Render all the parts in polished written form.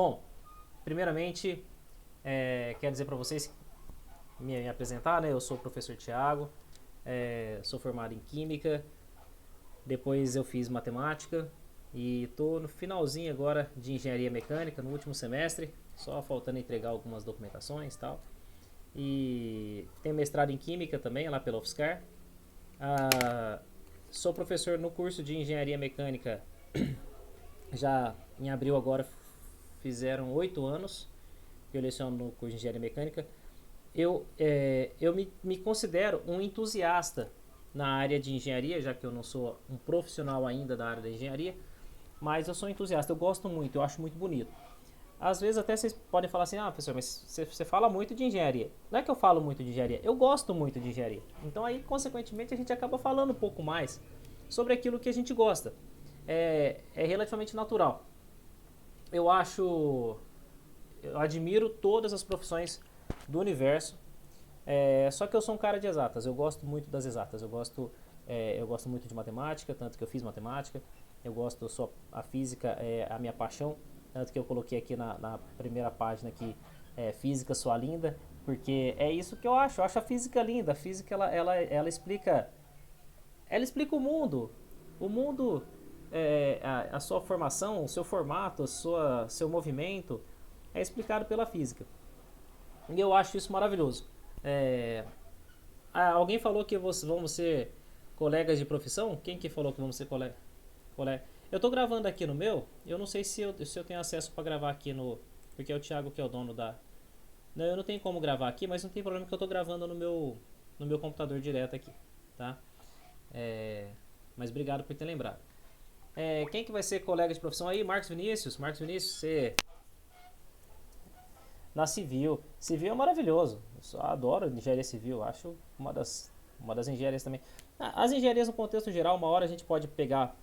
Bom, primeiramente, quero dizer para vocês, me apresentar, né? Eu sou o professor Tiago, sou formado em Química, depois eu fiz Matemática e estou no finalzinho agora de Engenharia Mecânica, no último semestre, só faltando entregar algumas documentações e tal. E tenho mestrado em Química também, lá pela UFSCar. Ah, sou professor no curso de Engenharia Mecânica, já em abril agora fizeram 8 anos que eu leciono no curso de Engenharia Mecânica. Eu me considero um entusiasta na área de engenharia, já que eu não sou um profissional ainda da área da engenharia, mas eu sou entusiasta, eu gosto muito, eu acho muito bonito. Às vezes até vocês podem falar assim, ah, professor, mas você fala muito de engenharia. Não é que eu falo muito de engenharia, eu gosto muito de engenharia. Então aí, consequentemente, a gente acaba falando um pouco mais sobre aquilo que a gente gosta. É relativamente natural. Eu acho, eu admiro todas as profissões do universo. Só que eu sou um cara de exatas, eu gosto muito das exatas. Eu gosto muito de matemática, tanto que eu fiz matemática. A física é a minha paixão, tanto que eu coloquei aqui na primeira página aqui, física sua linda, porque é isso que eu acho a física linda. A física ela explica o mundo, a sua formação, o seu formato, seu movimento é explicado pela física. E eu acho isso maravilhoso. É, alguém falou que vamos ser colegas de profissão? Quem que falou que vamos ser colega? Eu tô gravando aqui no meu, eu não sei se eu tenho acesso para gravar aqui no. Porque é o Thiago que é o dono da. Não, eu não tenho como gravar aqui, mas não tem problema que eu tô gravando no meu computador direto aqui, tá? É, mas obrigado por ter lembrado. Quem que vai ser colega de profissão aí? Marcos Vinícius. Marcos Vinícius, você na civil. Civil é maravilhoso. Eu só adoro engenharia civil. Acho uma das engenharias também. As engenharias no contexto geral, uma hora a gente pode pegar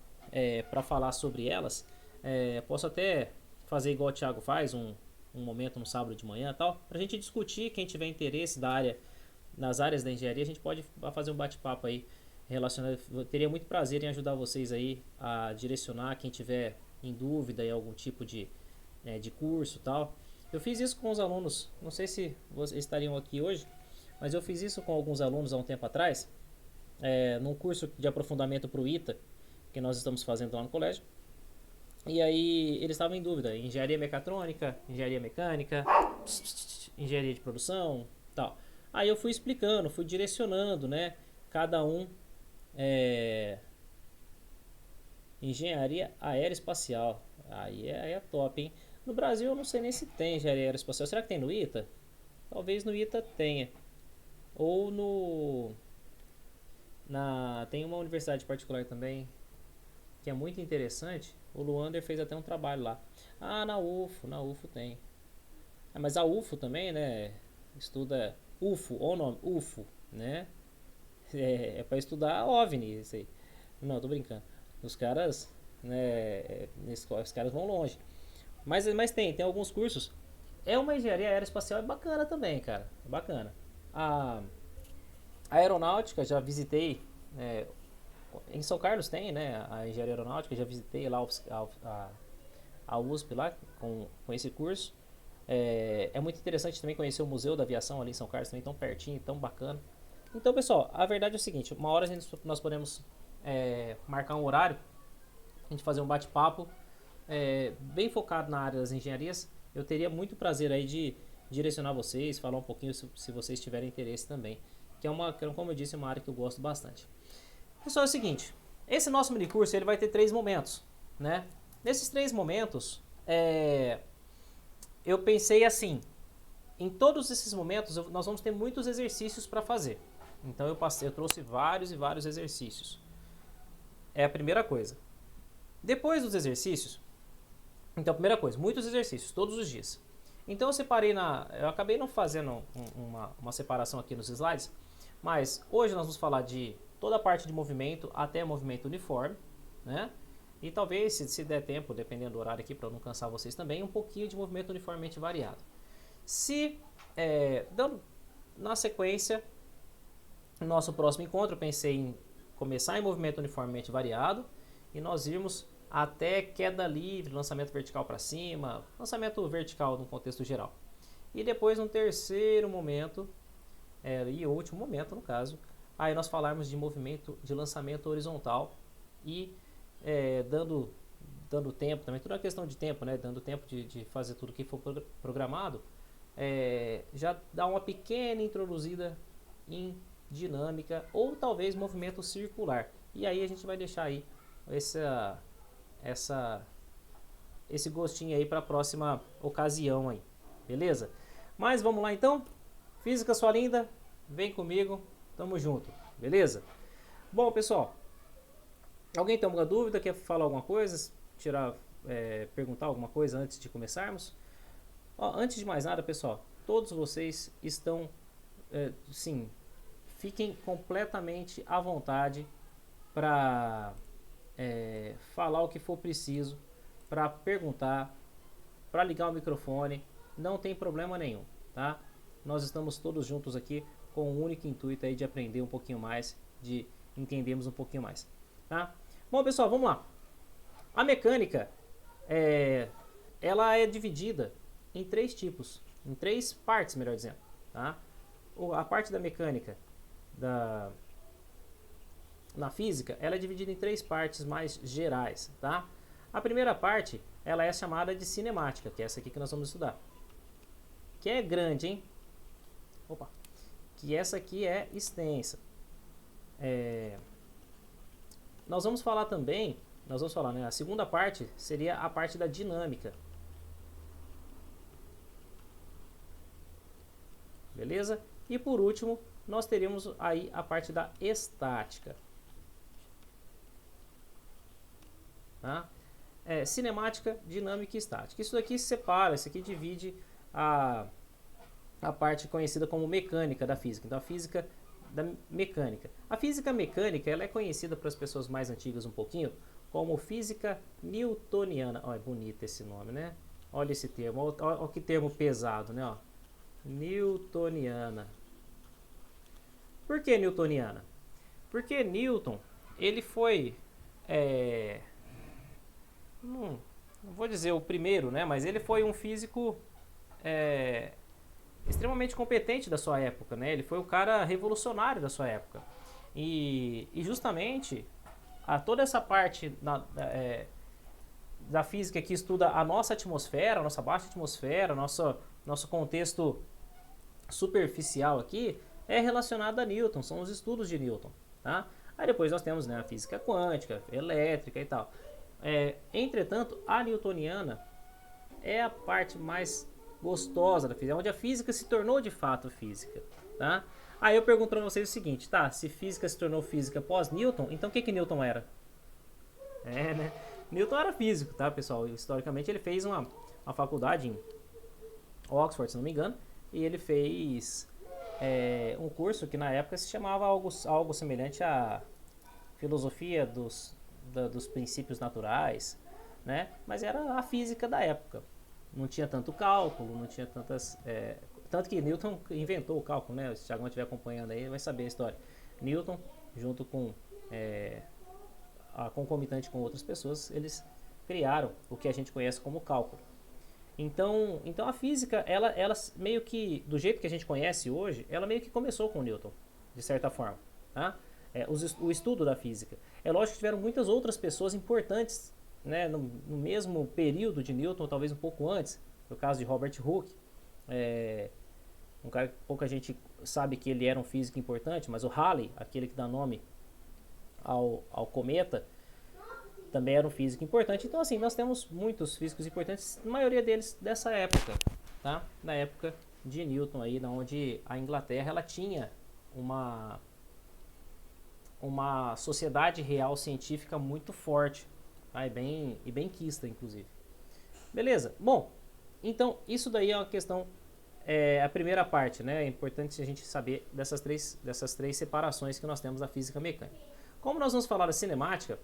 para falar sobre elas. Posso até fazer igual o Thiago faz, um momento no sábado de manhã e tal, para a gente discutir. Quem tiver interesse nas áreas da engenharia, a gente pode fazer um bate-papo aí relacionado. Eu teria muito prazer em ajudar vocês aí a direcionar quem tiver em dúvida em algum tipo de curso e tal. Eu fiz isso com os alunos, não sei se vocês estariam aqui hoje, mas eu fiz isso com alguns alunos há um tempo atrás, num curso de aprofundamento para o ITA, que nós estamos fazendo lá no colégio. E aí eles estavam em dúvida, engenharia mecatrônica, engenharia mecânica, engenharia de produção, tal. Aí eu fui explicando, fui direcionando, né? Cada um, é, engenharia aeroespacial. Aí é top, hein? No Brasil eu não sei nem se tem engenharia aeroespacial. Será que tem no ITA? Talvez no ITA tenha. Ou no. Tem uma universidade particular também que é muito interessante. O Luander fez até um trabalho lá. Ah, na UFO tem. Mas a UFO também, né? Estuda UFO, ou o nome, UFO, né? É para estudar OVNI, isso aí. Não, tô brincando. Os caras, né? Os caras vão longe. Mas tem alguns cursos. É uma engenharia aeroespacial, é bacana também, cara. É bacana. A, a aeronáutica, já visitei. é, Em São Carlos tem, né? A engenharia aeronáutica, já visitei lá a USP lá com esse curso. É muito interessante também conhecer o Museu da Aviação ali em São Carlos, também tão pertinho, tão bacana. Então, pessoal, a verdade é o seguinte: uma hora nós podemos marcar um horário, a gente fazer um bate-papo bem focado na área das engenharias. Eu teria muito prazer aí de direcionar vocês, falar um pouquinho se vocês tiverem interesse também. Como eu disse, é uma área que eu gosto bastante. Pessoal, é o seguinte: esse nosso mini curso ele vai ter 3 momentos, né? Nesses 3 momentos, eu pensei assim: em todos esses momentos nós vamos ter muitos exercícios para fazer. Então eu trouxe vários e vários exercícios. É a primeira coisa. Depois dos exercícios, então, primeira coisa, muitos exercícios, todos os dias. Então eu acabei não fazendo uma separação aqui nos slides, mas hoje nós vamos falar de toda a parte de movimento até movimento uniforme, né? E talvez, se der tempo, dependendo do horário aqui, para eu não cansar vocês também, um pouquinho de movimento uniformemente variado. Dando na sequência, no nosso próximo encontro, eu pensei em começar em movimento uniformemente variado e nós irmos até queda livre, lançamento vertical para cima, lançamento vertical no contexto geral. E depois um terceiro momento, e último momento no caso, aí nós falarmos de movimento de lançamento horizontal e dando tempo, também tudo é questão de tempo, né? Dando tempo de fazer tudo que for programado, já dá uma pequena introduzida em dinâmica ou talvez movimento circular. E aí a gente vai deixar aí esse gostinho aí para a próxima ocasião aí, beleza? Mas vamos lá então, física sua linda, vem comigo, tamo junto, beleza? Bom pessoal, alguém tem alguma dúvida, quer falar alguma coisa, perguntar alguma coisa antes de começarmos? Antes de mais nada pessoal, todos vocês estão, sim, fiquem completamente à vontade para falar o que for preciso, para perguntar, para ligar o microfone, não tem problema nenhum, tá? Nós estamos todos juntos aqui com o único intuito aí de aprender um pouquinho mais, de entendermos um pouquinho mais, tá? Bom pessoal, vamos lá. A mecânica, ela é dividida em três tipos, em três partes, melhor dizendo, tá? A parte da mecânica na física, ela é dividida em três partes mais gerais, tá? A primeira parte, ela é chamada de cinemática, que é essa aqui que nós vamos estudar. Que é grande, hein? Opa! Que essa aqui é extensa. Nós vamos falar também, né? A segunda parte seria a parte da dinâmica. Beleza? E por último, nós teríamos aí a parte da estática. Tá? Cinemática, dinâmica e estática. Isso daqui se separa, isso aqui divide a parte conhecida como mecânica da física. Então, a física da mecânica. A física mecânica ela é conhecida para as pessoas mais antigas um pouquinho como física newtoniana. É bonito esse nome, né? Olha esse termo, olha que termo pesado, né? Ó. Newtoniana. Por que newtoniana? Porque Newton, ele foi... não vou dizer o primeiro, né? Mas ele foi um físico extremamente competente da sua época, né? Ele foi o cara revolucionário da sua época. E justamente toda essa parte da física que estuda a nossa atmosfera, a nossa baixa atmosfera, nosso contexto superficial aqui, é relacionada a Newton, são os estudos de Newton, tá? Aí depois nós temos, né, a física quântica, elétrica e tal. Entretanto, a newtoniana é a parte mais gostosa da física, onde a física se tornou de fato física, tá? Aí eu pergunto para vocês o seguinte, tá? Se física se tornou física pós Newton, então o que Newton era? Né? Newton era físico, tá, pessoal? Historicamente ele fez uma faculdade em Oxford, se não me engano, e ele fez um curso que na época se chamava algo semelhante à filosofia dos princípios naturais, né? Mas era a física da época. Não tinha tanto cálculo, não tinha tantas... tanto que Newton inventou o cálculo, né? Se o Thiago estiver acompanhando aí, vai saber a história. Newton, junto com a concomitante com outras pessoas, eles criaram o que a gente conhece como cálculo. Então a física, ela meio que, do jeito que a gente conhece hoje, ela meio que começou com Newton, de certa forma, tá? O estudo da física. É lógico que tiveram muitas outras pessoas importantes, né, no mesmo período de Newton, talvez um pouco antes, no caso de Robert Hooke, um cara que pouca gente sabe que ele era um físico importante, mas o Halley, aquele que dá nome ao cometa, também era um físico importante. Então assim, nós temos muitos físicos importantes, a maioria deles dessa época, tá? Na época de Newton aí, onde a Inglaterra ela tinha uma sociedade real científica muito forte, tá? e bem quista, inclusive. Beleza? Bom, então isso daí é uma questão, a primeira parte, né? É importante a gente saber dessas três separações que nós temos da física mecânica. Como nós vamos falar da cinemática,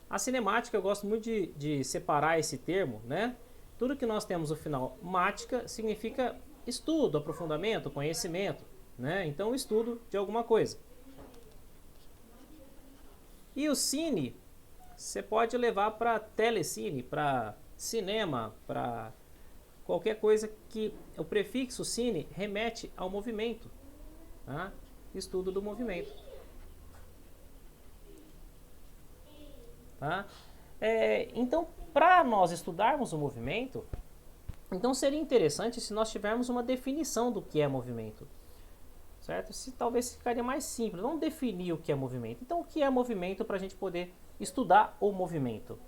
a cinemática eu gosto muito de separar esse termo, né? Tudo que nós temos no final, mática, significa estudo, aprofundamento, conhecimento, né? Então, estudo de alguma coisa. E o cine você pode levar para telecine, para cinema, para qualquer coisa que o prefixo cine remete ao movimento, tá? Estudo do movimento, tá? Então, para nós estudarmos o movimento, então seria interessante se nós tivermos uma definição do que é movimento, certo? Talvez ficaria mais simples. Vamos definir o que é movimento. Então, o que é movimento para a gente poder estudar o movimento?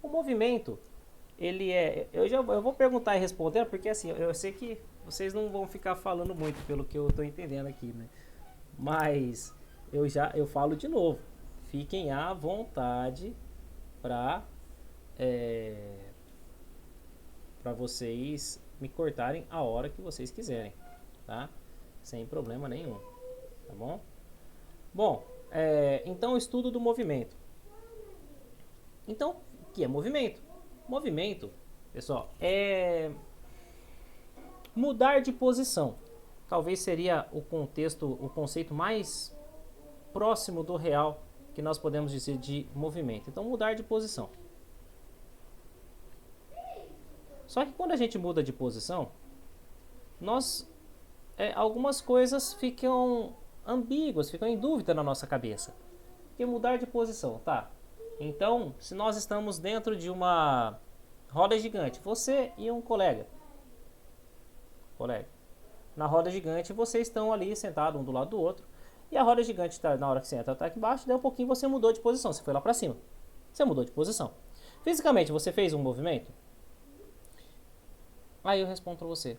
O movimento, ele é... Eu vou perguntar e responder, porque assim, eu sei que vocês não vão ficar falando muito pelo que eu estou entendendo aqui, né? Mas eu falo de novo. Fiquem à vontade para vocês me cortarem a hora que vocês quiserem, tá? Sem problema nenhum, tá bom? Bom, então o estudo do movimento. Então, o que é movimento? Movimento, pessoal, é mudar de posição. Talvez seria o conceito mais próximo do real que nós podemos dizer de movimento. Então, mudar de posição. Só que quando a gente muda de posição, algumas coisas ficam ambíguas, ficam em dúvida na nossa cabeça. E mudar de posição, tá? Então, se nós estamos dentro de uma roda gigante, você e um colega. Na roda gigante, vocês estão ali sentados um do lado do outro. E a roda gigante, na hora que você entra, está aqui embaixo, daí um pouquinho você mudou de posição. Você foi lá para cima. Você mudou de posição. Fisicamente, você fez um movimento? Aí eu respondo para você.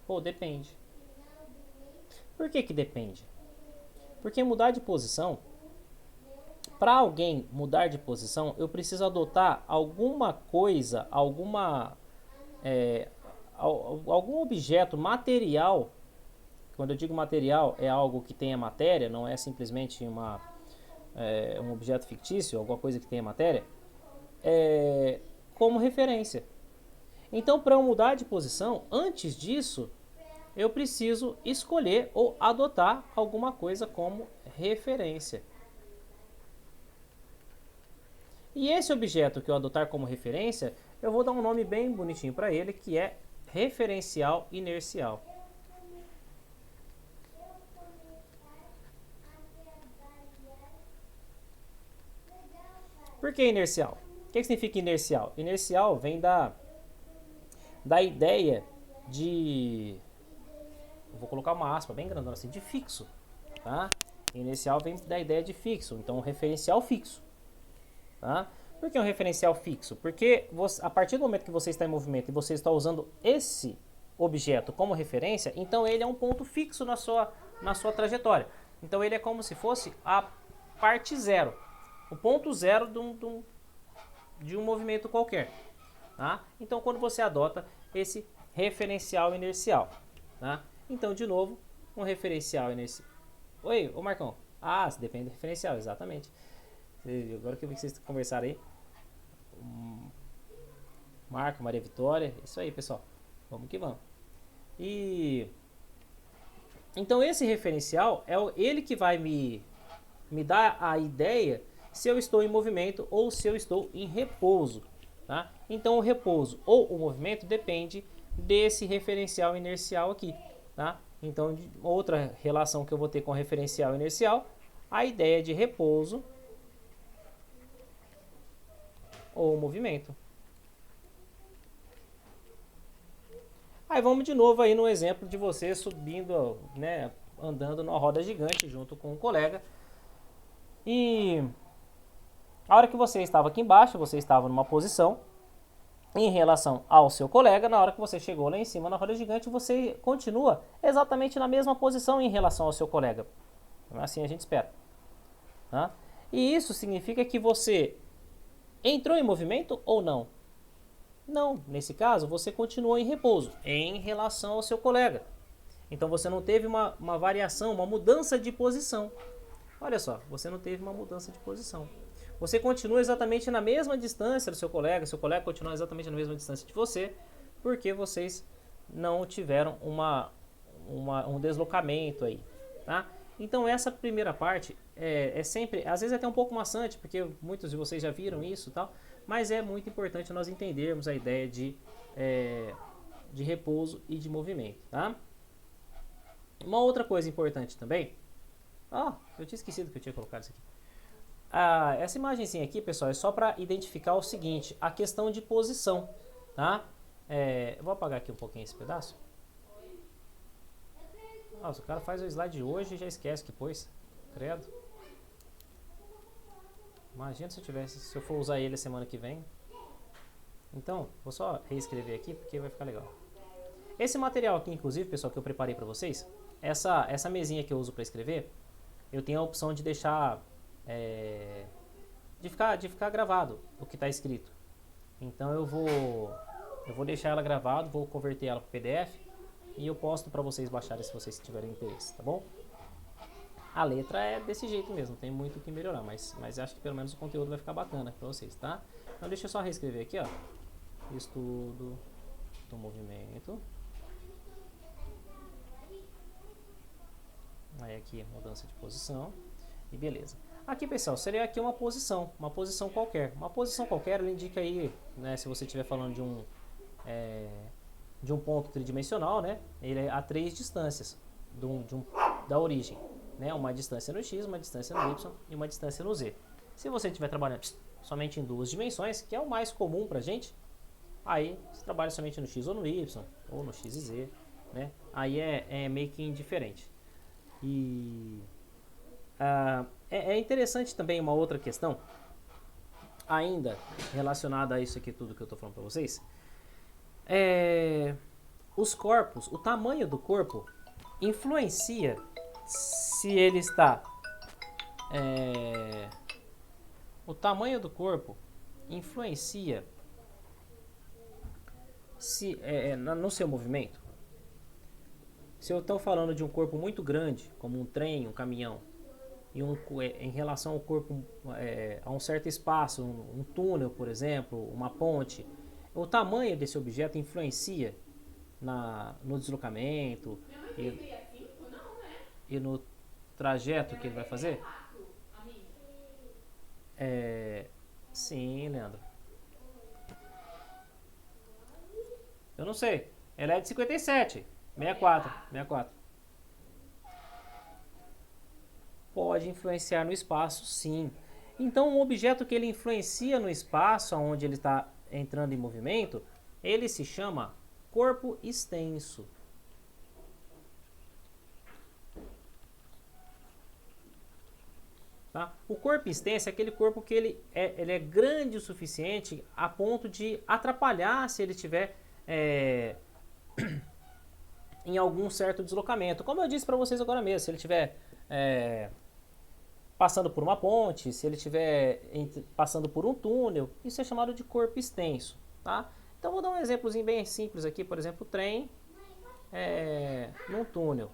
Pô, depende. Por que depende? Porque mudar de posição, para alguém mudar de posição, eu preciso adotar alguma coisa, algum objeto material. Quando eu digo material, é algo que tenha matéria, não é simplesmente um objeto fictício, alguma coisa que tenha matéria, como referência. Então, para eu mudar de posição, antes disso, eu preciso escolher ou adotar alguma coisa como referência. E esse objeto que eu adotar como referência, eu vou dar um nome bem bonitinho para ele, que é referencial inercial. Por que inercial? O que significa inercial? Inercial vem da ideia de... Eu vou colocar uma aspa bem grandona assim, de fixo. Tá? Inercial vem da ideia de fixo, então um referencial fixo. Tá? Por que um referencial fixo? Porque a partir do momento que você está em movimento e você está usando esse objeto como referência, então ele é um ponto fixo na sua trajetória. Então ele é como se fosse a parte zero, o ponto zero de um movimento qualquer. Tá? Então quando você adota esse referencial inercial. Tá? Então, de novo, um referencial inercial. Oi, ô Marcão. Ah, depende do referencial, exatamente. Agora que eu vi que vocês conversaram aí. Marco, Maria Vitória. Isso aí, pessoal. Vamos que vamos. Então esse referencial é ele que vai me dar a ideia se eu estou em movimento ou se eu estou em repouso. Tá? Então o repouso ou o movimento depende desse referencial inercial aqui. Tá? Então, outra relação que eu vou ter com o referencial inercial, a ideia de repouso ou movimento. Aí vamos de novo aí no exemplo de você subindo, né, andando numa roda gigante junto com um colega. E a hora que você estava aqui embaixo, você estava numa posição em relação ao seu colega. Na hora que você chegou lá em cima na roda gigante, você continua exatamente na mesma posição em relação ao seu colega. Assim a gente espera. Tá? E isso significa que você entrou em movimento ou não? Não, nesse caso você continuou em repouso em relação ao seu colega. Então você não teve uma variação, uma mudança de posição. Olha só, você não teve uma mudança de posição. Você continua exatamente na mesma distância do seu colega continua exatamente na mesma distância de você, porque vocês não tiveram um deslocamento aí. Tá? Então essa primeira parte é sempre, às vezes é até um pouco maçante, porque muitos de vocês já viram isso e tal, mas é muito importante nós entendermos a ideia de repouso e de movimento, tá? Uma outra coisa importante também, eu tinha esquecido que eu tinha colocado isso aqui. Essa imagenzinha aqui, pessoal, é só para identificar o seguinte, a questão de posição, tá? Eu vou apagar aqui um pouquinho esse pedaço. Nossa, o cara faz o slide hoje e já esquece que pôs. Credo. Imagina se eu for usar ele a semana que vem. Então, vou só reescrever aqui porque vai ficar legal. Esse material aqui, inclusive, pessoal, que eu preparei para vocês, essa mesinha que eu uso para escrever, eu tenho a opção de deixar, de ficar gravado o que está escrito. Então eu vou deixar ela gravado, vou converter ela para PDF e eu posto para vocês baixarem se vocês tiverem interesse, tá bom? A letra é desse jeito mesmo, tem muito o que melhorar, mas acho que pelo menos o conteúdo vai ficar bacana para vocês, tá? Então deixa eu só reescrever aqui, ó. Estudo do movimento. Aí aqui, mudança de posição. E beleza. Aqui, pessoal, seria aqui uma posição qualquer. Uma posição qualquer, ela indica aí, né, se você estiver falando de um ponto tridimensional, né, ele é a 3 distâncias da origem. Né, uma distância no X, uma distância no Y e uma distância no Z. Se você estiver trabalhando somente em 2 dimensões, que é o mais comum pra gente, aí você trabalha somente no X ou no Y, ou no X e Z, né? Aí é meio que indiferente. E é interessante também uma outra questão, ainda relacionada a isso aqui tudo que eu estou falando para vocês. Os corpos, o tamanho do corpo influencia se ele está... o tamanho do corpo influencia no seu movimento. Se eu estou falando de um corpo muito grande, como um trem, um caminhão, e em relação ao corpo, a um certo espaço, um túnel, por exemplo, uma ponte, o tamanho desse objeto influencia no deslocamento e no trajeto que ele vai fazer? Sim, Leandro. Eu não sei. Ela é de 57. 64. Pode influenciar no espaço, sim. Então, um objeto que ele influencia no espaço onde ele está entrando em movimento, ele se chama corpo extenso. Tá? O corpo extenso é aquele corpo que ele é grande o suficiente a ponto de atrapalhar se ele tiver em algum certo deslocamento. Como eu disse para vocês agora mesmo, se ele estiver passando por uma ponte, se ele estiver passando por um túnel, isso é chamado de corpo extenso. Tá? Então vou dar um exemplozinho bem simples aqui, por exemplo, o trem num túnel.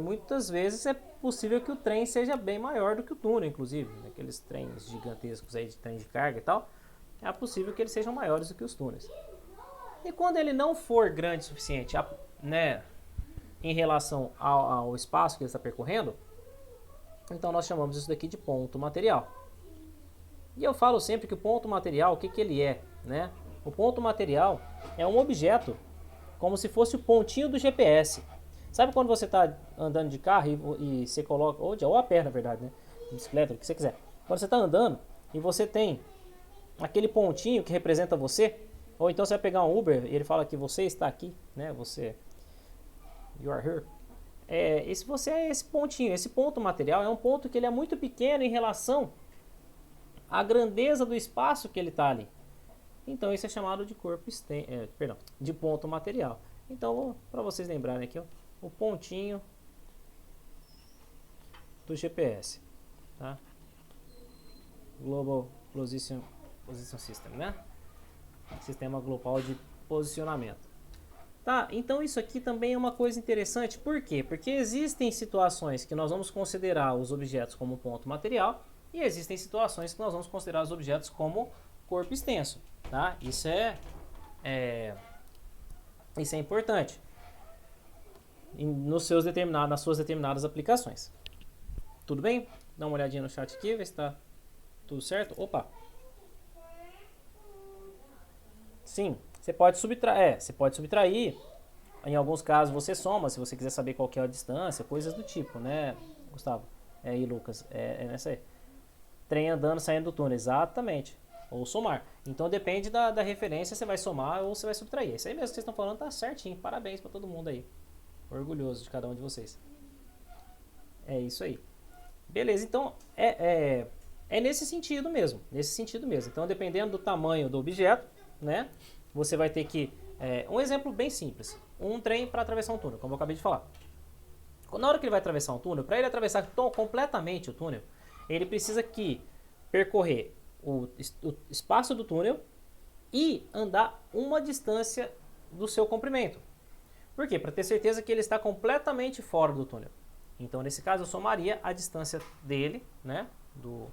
Muitas vezes é possível que o trem seja bem maior do que o túnel, inclusive. Aqueles trens gigantescos aí de trem de carga e tal, é possível que eles sejam maiores do que os túneis. E quando ele não for grande o suficiente, né, em relação ao espaço que ele está percorrendo, então nós chamamos isso daqui de ponto material. E eu falo sempre que o ponto material, o que ele é? Né? O ponto material é um objeto como se fosse o pontinho do GPS. Sabe quando você está andando de carro e você coloca, ou a pé na verdade, né? Bicicleta, o que você quiser. Quando você está andando e você tem aquele pontinho que representa você, ou então você vai pegar um Uber e ele fala que você está aqui, né? Você, you are here. Você é esse pontinho, esse ponto material é um ponto que ele é muito pequeno em relação à grandeza do espaço que ele está ali. Então isso é chamado de de ponto material. Então, para vocês lembrarem aqui, ó, o pontinho do GPS, tá? Global Position System, né? Sistema global de posicionamento. Tá, então isso aqui também é uma coisa interessante. Por quê? Porque existem situações que nós vamos considerar os objetos como ponto material e existem situações que nós vamos considerar os objetos como corpo extenso, tá? Isso é importante. nas suas determinadas aplicações. Tudo bem? Dá uma olhadinha no chat aqui, ver se está tudo certo. Opa! Sim, você pode subtrair. Em alguns casos você soma, se você quiser saber qual que é a distância, coisas do tipo, né, Gustavo? E Lucas, é nessa aí. Trem andando, saindo do túnel, exatamente. Ou somar. Então depende da referência, você vai somar ou você vai subtrair. Isso aí mesmo que vocês estão falando tá certinho. Parabéns para todo mundo aí. Orgulhoso de cada um de vocês. É isso aí. Beleza, então é nesse sentido mesmo. Nesse sentido mesmo. Então, dependendo do tamanho do objeto, né? Você vai ter que. Um exemplo bem simples. Um trem para atravessar um túnel, como eu acabei de falar. Na hora que ele vai atravessar um túnel, para ele atravessar completamente o túnel, ele precisa percorrer o espaço do túnel e andar uma distância do seu comprimento. Por quê? Para ter certeza que ele está completamente fora do túnel. Então, nesse caso, eu somaria a distância dele, né, do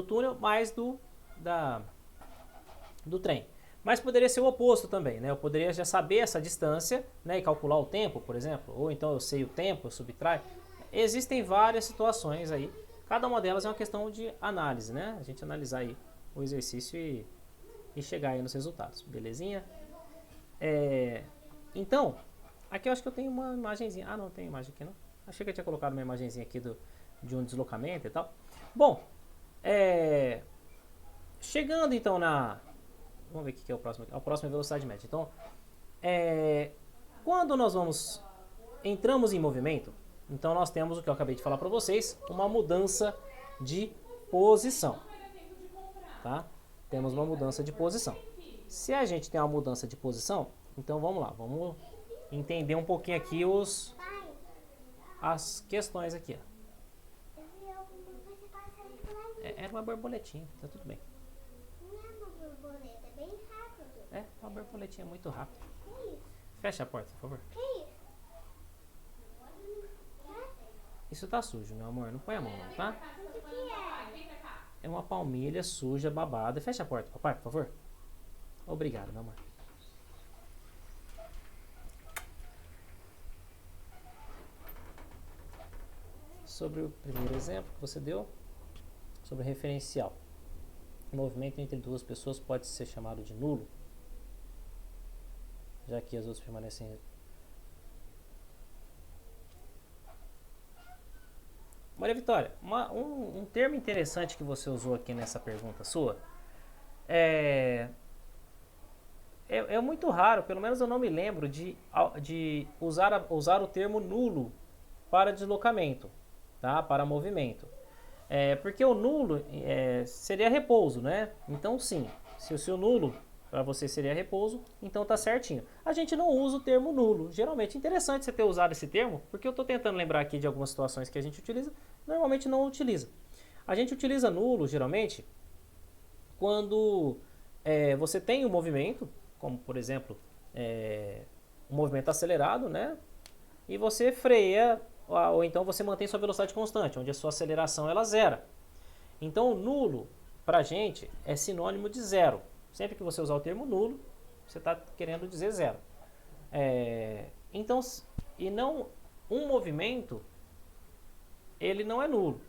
túnel, mais do trem. Mas poderia ser o oposto também, né? Eu poderia já saber essa distância, né, e calcular o tempo, por exemplo, ou então eu sei o tempo, eu subtraio. Existem várias situações aí. Cada uma delas é uma questão de análise, né? A gente analisar aí o exercício e chegar aí nos resultados, belezinha? Então, aqui eu acho que eu tenho uma imagenzinha. Ah, não tem imagem aqui não. Achei que eu tinha colocado uma imagenzinha aqui de um deslocamento e tal. Bom, chegando então vamos ver o que é o próximo. O próximo é velocidade média. Então, quando nós entramos em movimento, então nós temos o que eu acabei de falar para vocês, uma mudança de posição. Tá? Temos uma mudança de posição. Se a gente tem uma mudança de posição, então vamos lá, vamos entender um pouquinho aqui as questões aqui. Era uma borboletinha, tá tudo bem. Não é uma borboleta, é bem rápido. Uma borboletinha muito rápida. Que isso? Fecha a porta, por favor. Que isso? Isso tá sujo, meu amor. Não põe a mão não, tá? O que é? É uma palmilha suja, babada. Fecha a porta, papai, por favor. Obrigado, meu amor. Sobre o primeiro exemplo que você deu, sobre o referencial. O movimento entre duas pessoas pode ser chamado de nulo, já que as outras permanecem. Maria Vitória, um termo interessante que você usou aqui nessa pergunta sua é muito raro, pelo menos eu não me lembro de usar o termo nulo para deslocamento, tá? Para movimento. Porque o nulo seria repouso, né? Então sim, se o seu nulo para você seria repouso, então tá certinho. A gente não usa o termo nulo. Geralmente é interessante você ter usado esse termo, porque eu estou tentando lembrar aqui de algumas situações que a gente utiliza, normalmente não utiliza. A gente utiliza nulo, geralmente, quando você tem um movimento, como por exemplo, um movimento acelerado, né? E você freia, ou então você mantém sua velocidade constante, onde a sua aceleração ela zera. Então, o nulo, para a gente, é sinônimo de zero. Sempre que você usar o termo nulo, você está querendo dizer zero. Então, e não um movimento, ele não é nulo,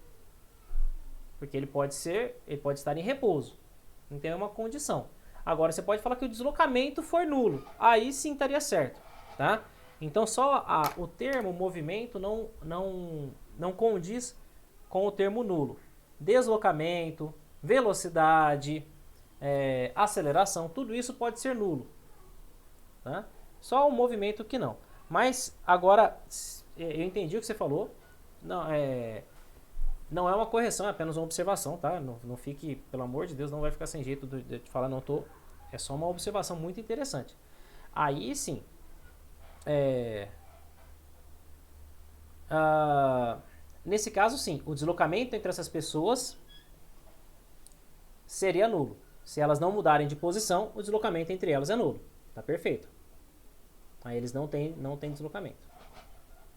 porque ele pode estar em repouso. Então é uma condição. Agora você pode falar que o deslocamento foi nulo, aí sim estaria certo, tá? Então só o termo movimento não condiz com o termo nulo. Deslocamento, velocidade, aceleração, tudo isso pode ser nulo, tá? Só o movimento que não. Mas agora eu entendi o que você falou. Não é uma correção, é apenas uma observação, tá? Não fique, pelo amor de Deus, não vai ficar sem jeito de te falar, é só uma observação muito interessante. Aí sim, nesse caso sim, o deslocamento entre essas pessoas seria nulo. Se elas não mudarem de posição, o deslocamento entre elas é nulo. Tá perfeito. Aí eles não têm deslocamento.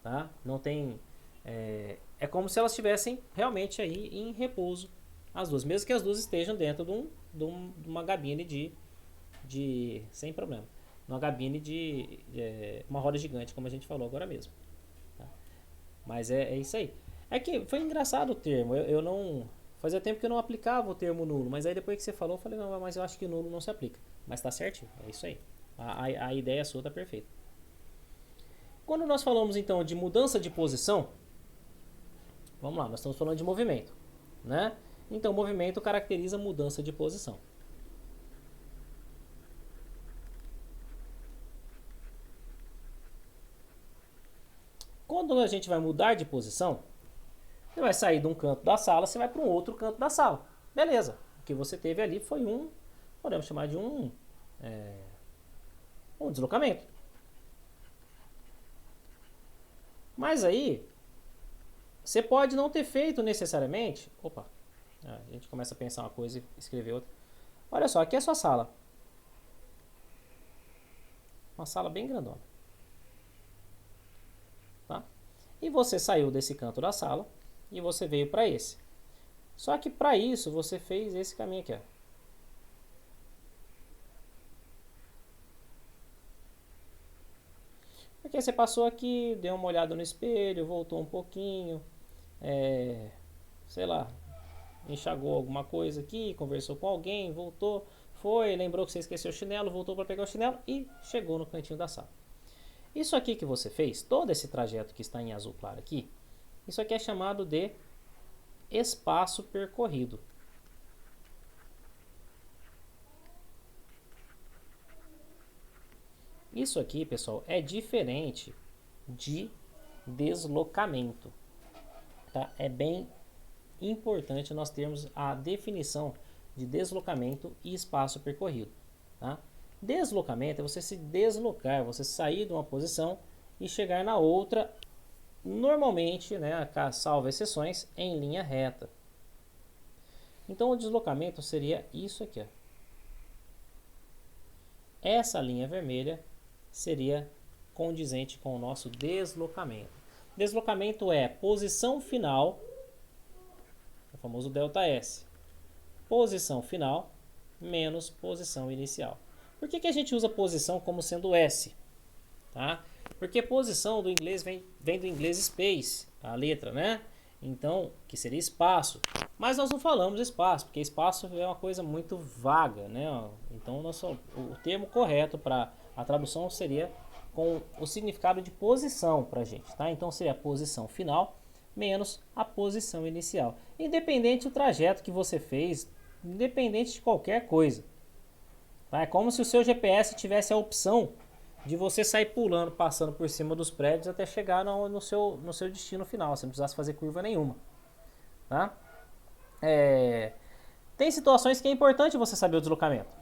Tá? Não tem... É como se elas estivessem realmente aí em repouso, as duas. Mesmo que as duas estejam dentro de uma cabine sem problema. numa cabine de uma roda gigante, como a gente falou agora mesmo. Tá? Mas é isso aí. É que foi engraçado o termo. Eu não... Fazia tempo que eu não aplicava o termo nulo, mas aí depois que você falou, eu falei, não, mas eu acho que nulo não se aplica. Mas tá certinho, é isso aí. A ideia sua tá perfeita. Quando nós falamos então de mudança de posição, vamos lá, nós estamos falando de movimento, né? Então, movimento caracteriza mudança de posição. Quando a gente vai mudar de posição, você vai sair de um canto da sala, você vai para um outro canto da sala. Beleza. O que você teve ali foi podemos chamar de um deslocamento. Mas aí, você pode não ter feito necessariamente... Opa, a gente começa a pensar uma coisa e escrever outra. Olha só, aqui é a sua sala. Uma sala bem grandona. Tá? E você saiu desse canto da sala e você veio para esse. Só que para isso você fez esse caminho aqui. Ó. Porque você passou aqui, deu uma olhada no espelho, voltou um pouquinho, sei lá, enxagou alguma coisa aqui, conversou com alguém, voltou, foi, lembrou que você esqueceu o chinelo, voltou para pegar o chinelo e chegou no cantinho da sala. Isso aqui que você fez, todo esse trajeto que está em azul claro aqui, isso aqui é chamado de espaço percorrido. Isso aqui, pessoal, é diferente de deslocamento. Tá? É bem importante nós termos a definição de deslocamento e espaço percorrido. Tá? Deslocamento é você se deslocar, você sair de uma posição e chegar na outra, normalmente, né, salvo exceções, em linha reta. Então o deslocamento seria isso aqui. Ó. Essa linha vermelha seria condizente com o nosso deslocamento. Deslocamento é posição final, o famoso ΔS. Posição final menos posição inicial. Por que a gente usa posição como sendo S? Tá? Porque posição do inglês vem do inglês space, a letra, né? Então, que seria espaço. Mas nós não falamos espaço, porque espaço é uma coisa muito vaga, né? Então, o termo correto para a tradução seria com o significado de posição para a gente, tá? Então, seria a posição final menos a posição inicial. Independente do trajeto que você fez, independente de qualquer coisa. Tá? É como se o seu GPS tivesse a opção de você sair pulando, passando por cima dos prédios até chegar no seu destino final. Você não precisasse fazer curva nenhuma. Tá? Tem situações que é importante você saber o deslocamento.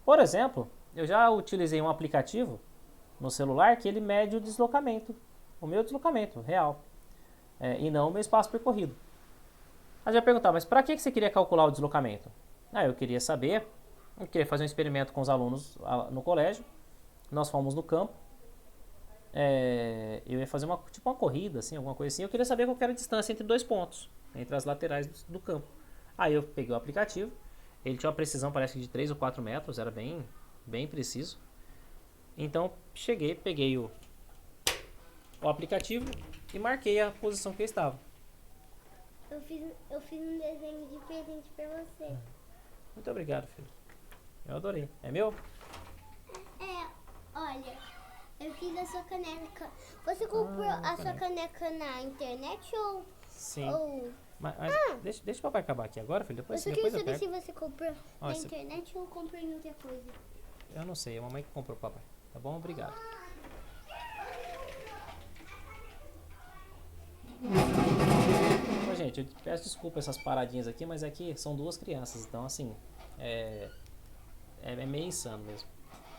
Por exemplo, eu já utilizei um aplicativo no celular que ele mede o deslocamento. O meu deslocamento real. E não o meu espaço percorrido. Aí já perguntar, mas para que você queria calcular o deslocamento? Eu queria saber, eu queria fazer um experimento com os alunos no colégio. Nós fomos no campo. Eu ia fazer uma corrida, assim, alguma coisa assim. Eu queria saber qual era a distância entre dois pontos, entre as laterais do campo. Aí eu peguei o aplicativo. Ele tinha uma precisão, parece que de 3 ou 4 metros, era bem, bem preciso. Então peguei o aplicativo e marquei a posição que eu estava. Eu fiz um desenho de presente pra você. Muito obrigado, filho. Eu adorei. É meu? Olha, eu fiz a sua caneca. Você comprou a sua caneca na internet ou... Sim. Ou... Mas deixa o papai acabar aqui agora, filho. Eu só queria saber se você comprou na internet ou comprou em outra coisa. Eu não sei, é a mamãe que comprou, papai. Tá bom? Obrigado. Bom, gente, eu peço desculpa essas paradinhas aqui, mas aqui são duas crianças, então assim, é meio insano mesmo.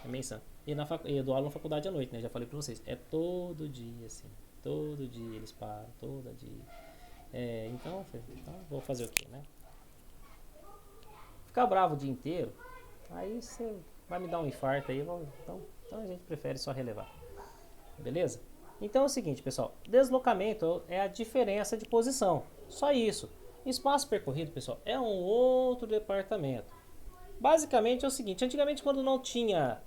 É meio insano. E eu dou aula na faculdade à noite, né? Já falei pra vocês. É todo dia, assim. Todo dia eles param, todo dia. Então vou fazer o quê, né? Ficar bravo o dia inteiro, aí você vai me dar um infarto aí, então a gente prefere só relevar. Beleza? Então é o seguinte, pessoal. Deslocamento é a diferença de posição. Só isso. Espaço percorrido, pessoal, é um outro departamento. Basicamente é o seguinte. Antigamente, quando não tinha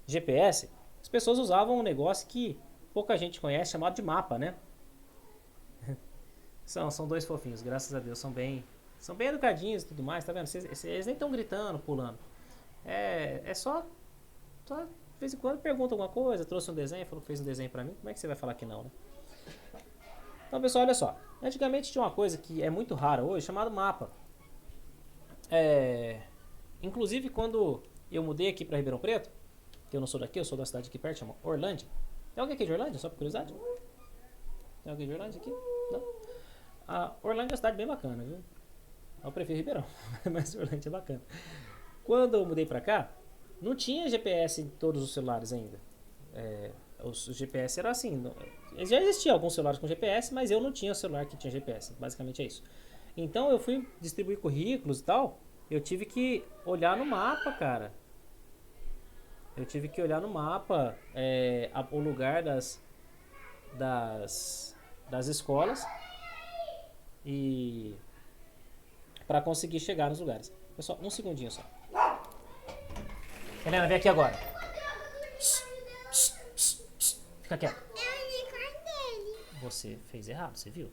GPS, as pessoas usavam um negócio que pouca gente conhece, chamado de mapa, né? São dois fofinhos, graças a Deus, são bem educadinhos e tudo mais, tá vendo? Eles nem estão gritando, pulando. É só de vez em quando pergunta alguma coisa, trouxe um desenho, falou que fez um desenho pra mim, como é que você vai falar que não, né? Então, pessoal, olha só. Antigamente tinha uma coisa que é muito rara hoje, chamada mapa. Inclusive, quando eu mudei aqui pra Ribeirão Preto, que eu não sou daqui, eu sou da cidade aqui perto, chama Orlândia. Tem alguém aqui de Orlândia, só por curiosidade? Tem alguém de Orlândia aqui? Não? A Orlândia é uma cidade bem bacana, viu? Eu prefiro Ribeirão, mas Orlândia é bacana. Quando eu mudei pra cá, não tinha GPS em todos os celulares ainda. Os GPS era assim. Já existia alguns celulares com GPS, mas eu não tinha celular que tinha GPS. Basicamente é isso. Então eu fui distribuir currículos e tal. Eu tive que olhar no mapa, cara. Eu tive que olhar no mapa o lugar das escolas e para conseguir chegar nos lugares. Pessoal, um segundinho só. Helena, vem aqui agora. Fica quieto. É o unicórnio dele. Você fez errado, você viu?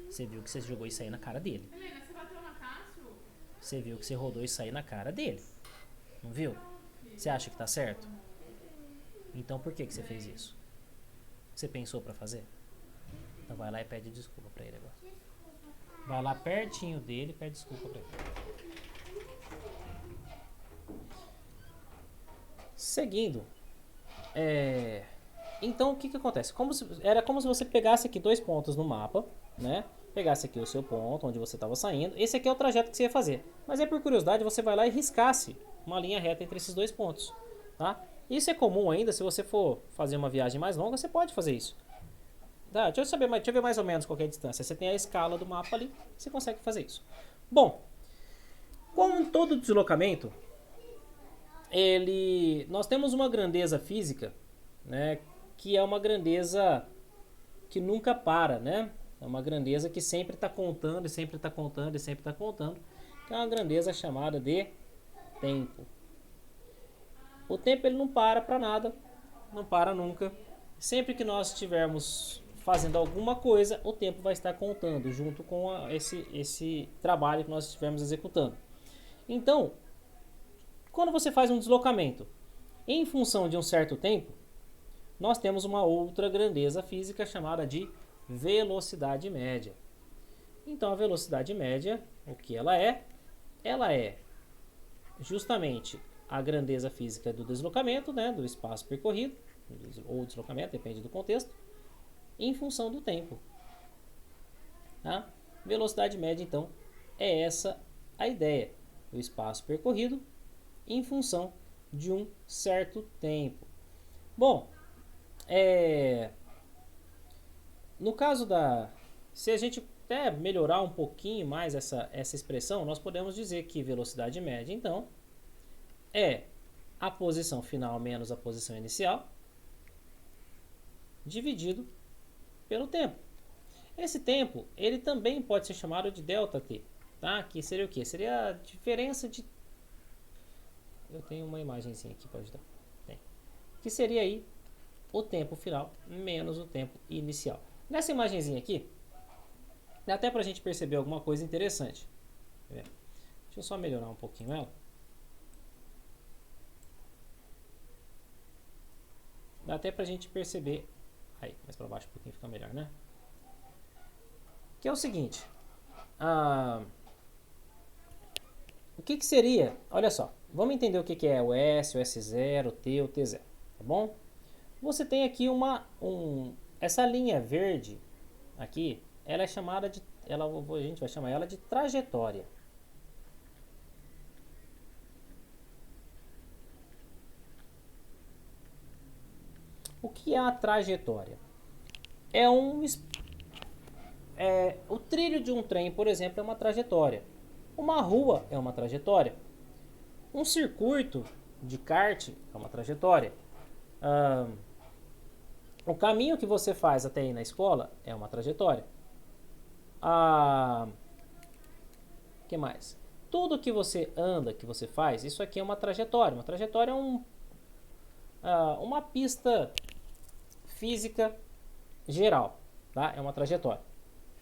Você viu que você jogou isso aí na cara dele. Helena, você bateu na Cássio? Você viu que você rodou isso aí na cara dele. Não viu? Você acha que tá certo? Então por que você fez isso? Você pensou pra fazer? Então vai lá e pede desculpa pra ele agora. Vai lá pertinho dele e pede desculpa pra ele. Seguindo. Então o que acontece? Era como se você pegasse aqui 2 pontos no mapa, né? Pegasse aqui o seu ponto, onde você estava saindo. Esse aqui é o trajeto que você ia fazer. Mas aí por curiosidade você vai lá e riscasse uma linha reta entre esses 2 pontos, tá? Isso é comum ainda, se você for fazer uma viagem mais longa, você pode fazer isso. Tá, deixa eu ver mais ou menos qual é a distância. Você tem a escala do mapa ali, você consegue fazer isso. Bom, como todo deslocamento, nós temos uma grandeza física, né, que é uma grandeza que nunca para, né? É uma grandeza que sempre está contando, e sempre está contando, e sempre está contando, que é uma grandeza chamada de tempo. O tempo ele não para nada, não para nunca. Sempre que nós estivermos fazendo alguma coisa, o tempo vai estar contando junto com esse trabalho que nós estivermos executando. Então, quando você faz um deslocamento em função de um certo tempo, nós temos uma outra grandeza física chamada de velocidade média. Então, a velocidade média, o que ela é? Ela é justamente a grandeza física do deslocamento, né, do espaço percorrido, ou deslocamento, depende do contexto, em função do tempo. Tá? Velocidade média, então, é essa a ideia. O espaço percorrido em função de um certo tempo. Bom, no caso se a gente até melhorar um pouquinho mais essa expressão, nós podemos dizer que velocidade média, então, é a posição final menos a posição inicial, dividido pelo tempo. Esse tempo, ele também pode ser chamado de ΔT, tá? Que seria o quê? Seria a diferença de... Eu tenho uma imagenzinha aqui para ajudar. Tem. Que seria aí o tempo final menos o tempo inicial. Nessa imagenzinha aqui, dá até para a gente perceber alguma coisa interessante. Deixa eu só melhorar um pouquinho ela. Dá até pra gente perceber. Aí, mais pra baixo um pouquinho fica melhor, né? Que é o seguinte. O que seria? Olha só. Vamos entender o que é o S, o S0, o T, o T0. Tá bom? Você tem aqui essa linha verde aqui. Ela é chamada de... a gente vai chamar ela de trajetória. O que é a trajetória? O trilho de um trem, por exemplo, é uma trajetória. Uma rua é uma trajetória. Um circuito de kart é uma trajetória. O caminho que você faz até ir na escola é uma trajetória. Que mais? Tudo que você anda, que você faz, isso aqui é uma trajetória. Uma trajetória é uma pista física geral, tá? É uma trajetória,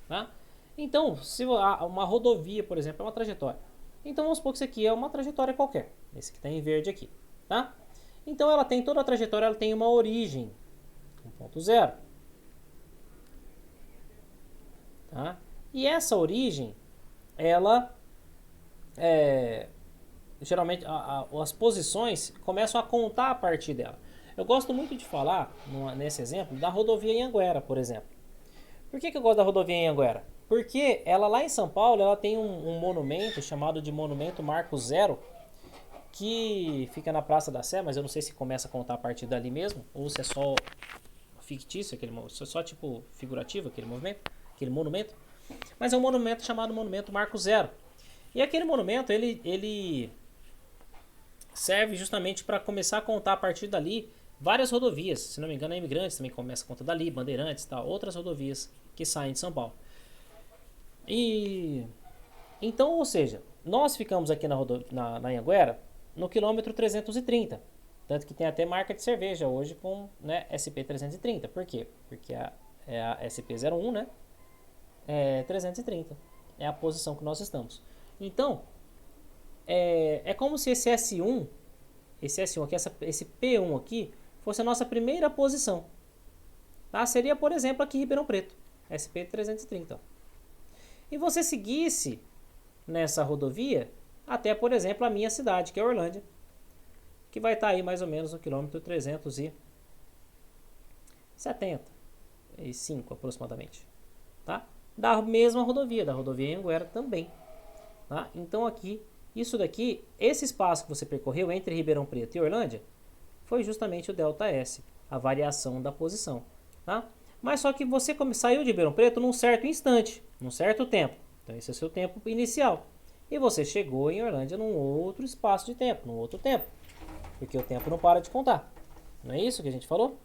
tá? Então, se uma rodovia, por exemplo, é uma trajetória. Então, vamos supor que isso aqui é uma trajetória qualquer. Esse que está em verde aqui, tá? Então, ela tem toda a trajetória, ela tem uma origem, um ponto zero, tá? E essa origem, ela geralmente as posições começam a contar a partir dela. Eu gosto muito de falar, nesse exemplo, da rodovia Anhanguera, por exemplo. Por que eu gosto da rodovia Anhanguera? Porque ela lá em São Paulo, ela tem um monumento chamado de Monumento Marco Zero, que fica na Praça da Sé, mas eu não sei se começa a contar a partir dali mesmo, ou se é só fictício, só tipo figurativo aquele monumento. Mas é um monumento chamado Monumento Marco Zero. E aquele monumento, ele serve justamente para começar a contar a partir dali várias rodovias. Se não me engano, a Imigrantes também começa a contar dali, Bandeirantes, tal, outras rodovias que saem de São Paulo. E então, ou seja, nós ficamos aqui na Anhanguera no quilômetro 330. Tanto que tem até marca de cerveja hoje com, né, SP330. Por quê? Porque é a SP01, né? É 330. É a posição que nós estamos. Então, é como se esse S1 aqui, esse P1 aqui, fosse a nossa primeira posição. Tá? Seria, por exemplo, aqui Ribeirão Preto, SP330. E você seguisse nessa rodovia até, por exemplo, a minha cidade, que é Orlândia, que vai estar aí mais ou menos no quilômetro 375 aproximadamente, tá? Da mesma rodovia, da rodovia Anhanguera também, tá? Então aqui, isso daqui, esse espaço que você percorreu entre Ribeirão Preto e Orlândia, foi justamente o ΔS, a variação da posição, tá? Mas só que você saiu de Ribeirão Preto num certo instante, num certo tempo. Então esse é o seu tempo inicial. E você chegou em Orlândia num outro espaço de tempo, num outro tempo. Porque o tempo não para de contar. Não é isso que a gente falou?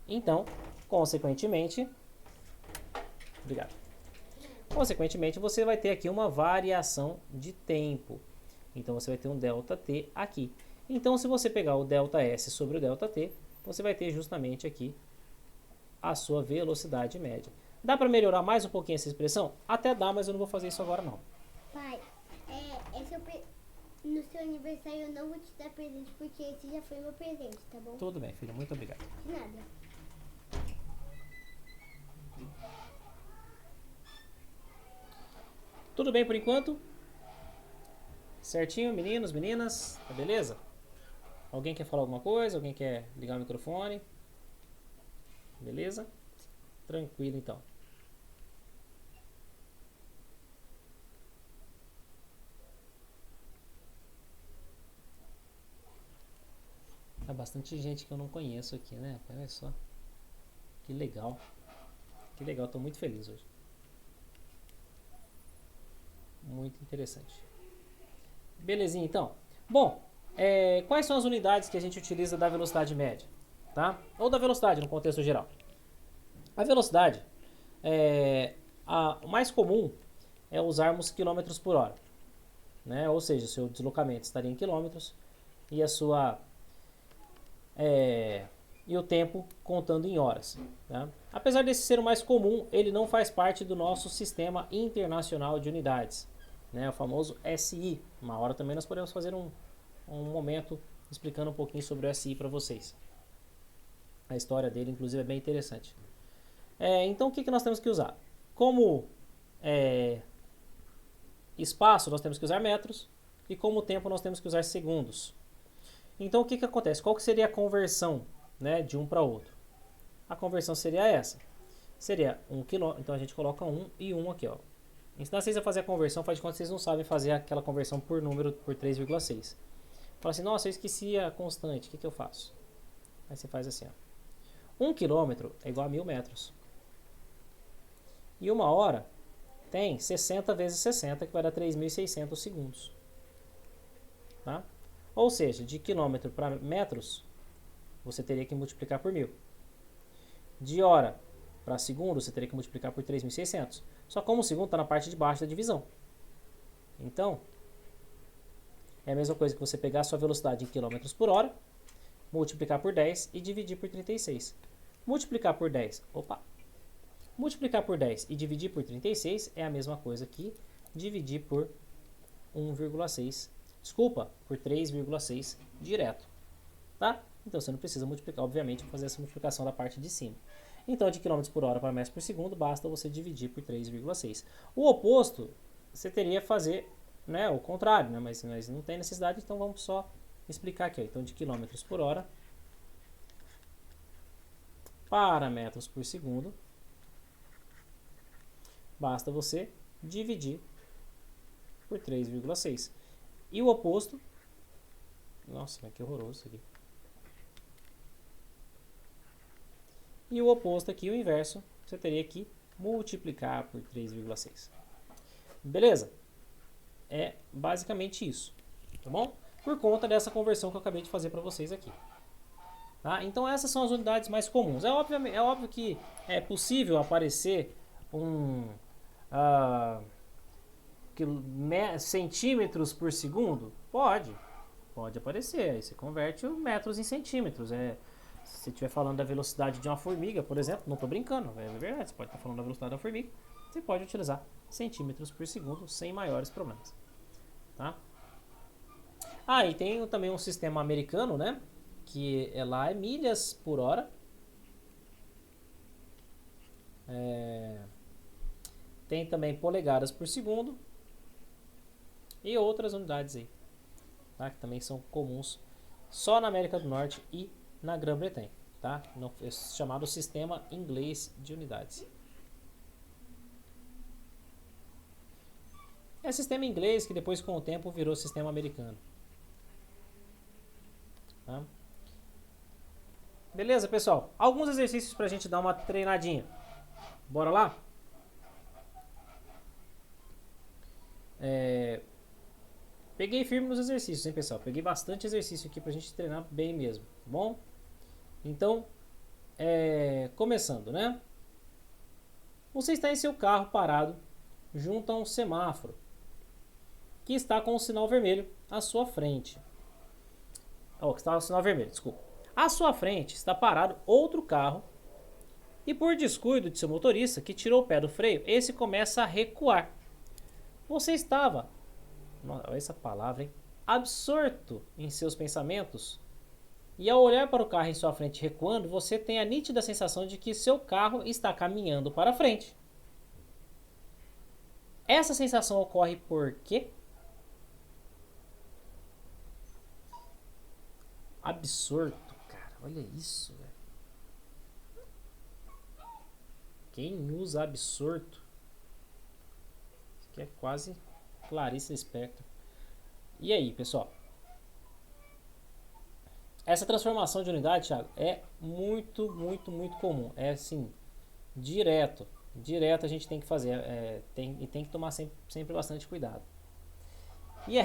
Então, consequentemente... Obrigado. Consequentemente, você vai ter aqui uma variação de tempo. Então, você vai ter um ΔT aqui. Então, se você pegar o ΔS sobre o ΔT, você vai ter justamente aqui a sua velocidade média. Dá para melhorar mais um pouquinho essa expressão? Até dá, mas eu não vou fazer isso agora não. Pai, no seu aniversário eu não vou te dar presente porque esse já foi meu presente, tá bom? Tudo bem, filho. Muito obrigado. De nada. Tudo bem por enquanto? Certinho, meninos, meninas? Tá beleza? Alguém quer falar alguma coisa? Alguém quer ligar o microfone? Beleza? Tranquilo então. Há bastante gente que eu não conheço aqui, né? Olha só. Que legal. Que legal, tô muito feliz hoje. Muito interessante. Belezinha então. Bom, quais são as unidades que a gente utiliza da velocidade média? Tá? Ou da velocidade no contexto geral. A velocidade, o mais comum é usarmos quilômetros por hora. Né? Ou seja, o seu deslocamento estaria em quilômetros e e o tempo contando em horas. Tá? Apesar desse ser o mais comum, ele não faz parte do nosso sistema internacional de unidades, né? O famoso SI. Uma hora também nós podemos fazer um momento explicando um pouquinho sobre o SI para vocês. A história dele, inclusive, é bem interessante. Então, o que nós temos que usar? Como espaço, nós temos que usar metros, e como tempo, nós temos que usar segundos. Então, o que acontece? Qual que seria a conversão, né, de um para outro? A conversão seria essa. Seria 1 km. Então, a gente coloca 1 e 1 aqui. Ó. Ensinar vocês a fazer a conversão, faz de conta que vocês não sabem fazer aquela conversão por número, por 3,6. Fala assim, nossa, eu esqueci a constante, o que eu faço? Aí você faz assim, ó. 1 km é igual a 1000 metros. E 1 hora tem 60 vezes 60, que vai dar 3.600 segundos. Tá? Ou seja, de quilômetro para metros, você teria que multiplicar por 1000. De hora para segundo, você teria que multiplicar por 3.600. Só como o segundo está na parte de baixo da divisão. Então, é a mesma coisa que você pegar a sua velocidade em quilômetros por hora, multiplicar por 10 e dividir por 36. Multiplicar por 10, multiplicar por 10 e dividir por 36 é a mesma coisa que dividir por 1,6, desculpa, por 3,6 direto, tá? Então você não precisa multiplicar, obviamente, para fazer essa multiplicação da parte de cima. Então, de km por hora para metros por segundo, basta você dividir por 3,6. O oposto, você teria que fazer, né, o contrário, né, mas não tem necessidade, então vamos só explicar aqui. Ó. Então, de km por hora para metros por segundo, basta você dividir por 3,6. E o oposto, nossa, que horroroso isso aqui. E o oposto aqui, o inverso, você teria que multiplicar por 3,6. Beleza? É basicamente isso, tá bom? Por conta dessa conversão que eu acabei de fazer para vocês aqui. Tá? Então essas são as unidades mais comuns. É óbvio que é possível aparecer centímetros por segundo? Pode aparecer. Aí você converte os metros em centímetros. Se você estiver falando da velocidade de uma formiga, por exemplo, não estou brincando, é verdade, você pode estar falando da velocidade da formiga, você pode utilizar centímetros por segundo sem maiores problemas. Tá? E tem também um sistema americano, né? Que lá é milhas por hora. Tem também polegadas por segundo. E outras unidades aí, tá? Que também são comuns só na América do Norte e na Grã-Bretanha, tá? É chamado sistema inglês de unidades. É sistema inglês que depois com o tempo virou sistema americano. Tá? Beleza, pessoal? Alguns exercícios pra gente dar uma treinadinha. Bora lá? Peguei firme nos exercícios, hein, pessoal? Peguei bastante exercício aqui pra gente treinar bem mesmo, tá bom? Então, começando, né? Você está em seu carro parado junto a um semáforo que está com o sinal vermelho à sua frente. Que está com o sinal vermelho, desculpa. À sua frente está parado outro carro e por descuido de seu motorista, que tirou o pé do freio, esse começa a recuar. Você estava, olha essa palavra, hein? Absorto em seus pensamentos e ao olhar para o carro em sua frente recuando, você tem a nítida sensação de que seu carro está caminhando para frente. Essa sensação ocorre por quê? Absorto, cara, olha isso, velho. Quem usa absorto? Isso aqui é quase Clarice Lispector. E aí, pessoal? Essa transformação de unidade, Thiago, é muito comum. É assim, direto a gente tem que fazer. Tem que tomar sempre bastante cuidado. E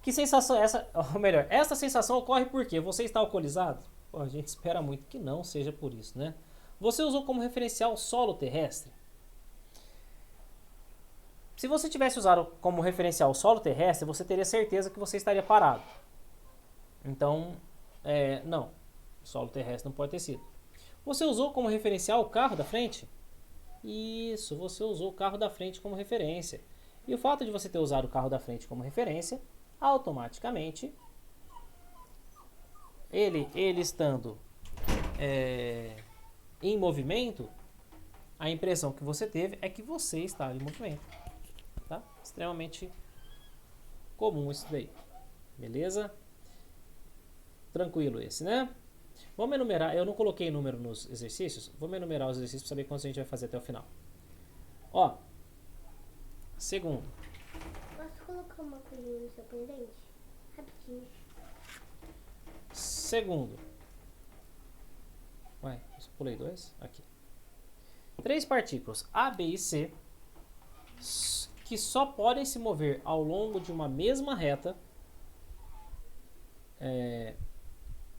que sensação é essa? Ou melhor, essa sensação ocorre porque você está alcoolizado? A gente espera muito que não seja por isso, né? Você usou como referencial o solo terrestre? Se você tivesse usado como referencial o solo terrestre, você teria certeza que você estaria parado. Então, não. O solo terrestre não pode ter sido. Você usou como referencial o carro da frente? Isso, você usou o carro da frente como referência. E o fato de você ter usado o carro da frente como referência, automaticamente, ele estando em movimento, a impressão que você teve é que você estava em movimento. Tá? Extremamente comum isso daí. Beleza? Tranquilo esse, né? Vamos enumerar. Eu não coloquei número nos exercícios. Vamos enumerar os exercícios para saber quantos a gente vai fazer até o final. Ó. Segundo. Posso colocar uma coisinha no seu pendente? Rapidinho. Segundo. Ué, eu pulei 2? Aqui. 3 partículas A, B e C que só podem se mover ao longo de uma mesma reta.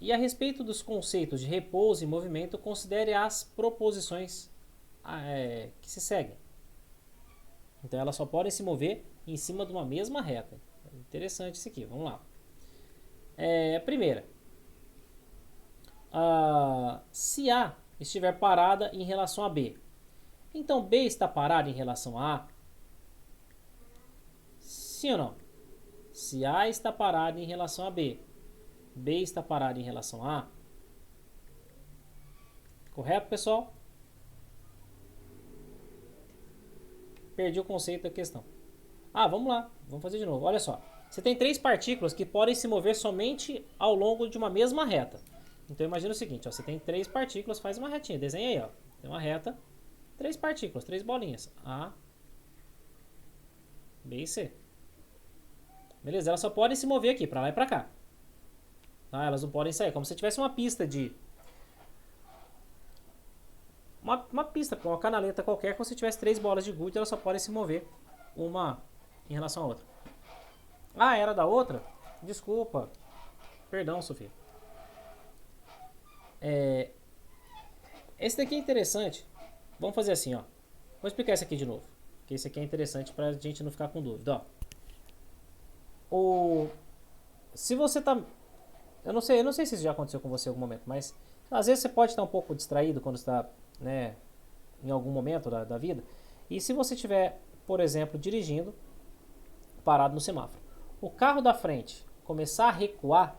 E a respeito dos conceitos de repouso e movimento, considere as proposições que se seguem. Então, elas só podem se mover em cima de uma mesma reta. Interessante isso aqui, vamos lá. Primeira. se A estiver parada em relação a B, então B está parada em relação a A? Sim ou não? Se A está parada em relação a B, B está parado em relação a A? Correto, pessoal? Perdi o conceito da questão. Vamos lá. Vamos fazer de novo. Olha só. Você tem 3 partículas que podem se mover somente ao longo de uma mesma reta. Então imagina o seguinte, ó, você tem 3 partículas, faz uma retinha. Desenha aí, ó. Tem uma reta, 3 partículas, 3 bolinhas. A, B e C. Beleza? Elas só podem se mover aqui, pra lá e pra cá. Tá? Elas não podem sair. Como se tivesse uma pista de... Uma pista, uma canaleta qualquer, como se tivesse 3 bolas de gude, elas só podem se mover uma em relação à outra. Era da outra? Desculpa. Perdão, Sofia. Esse daqui é interessante. Vamos fazer assim, ó. Vou explicar esse aqui de novo. Porque esse aqui é interessante pra gente não ficar com dúvida, ó. Se você tá... Eu não sei se isso já aconteceu com você em algum momento, mas às vezes você pode estar um pouco distraído quando está, né, em algum momento da vida. E se você estiver, por exemplo, dirigindo, parado no semáforo, o carro da frente começar a recuar,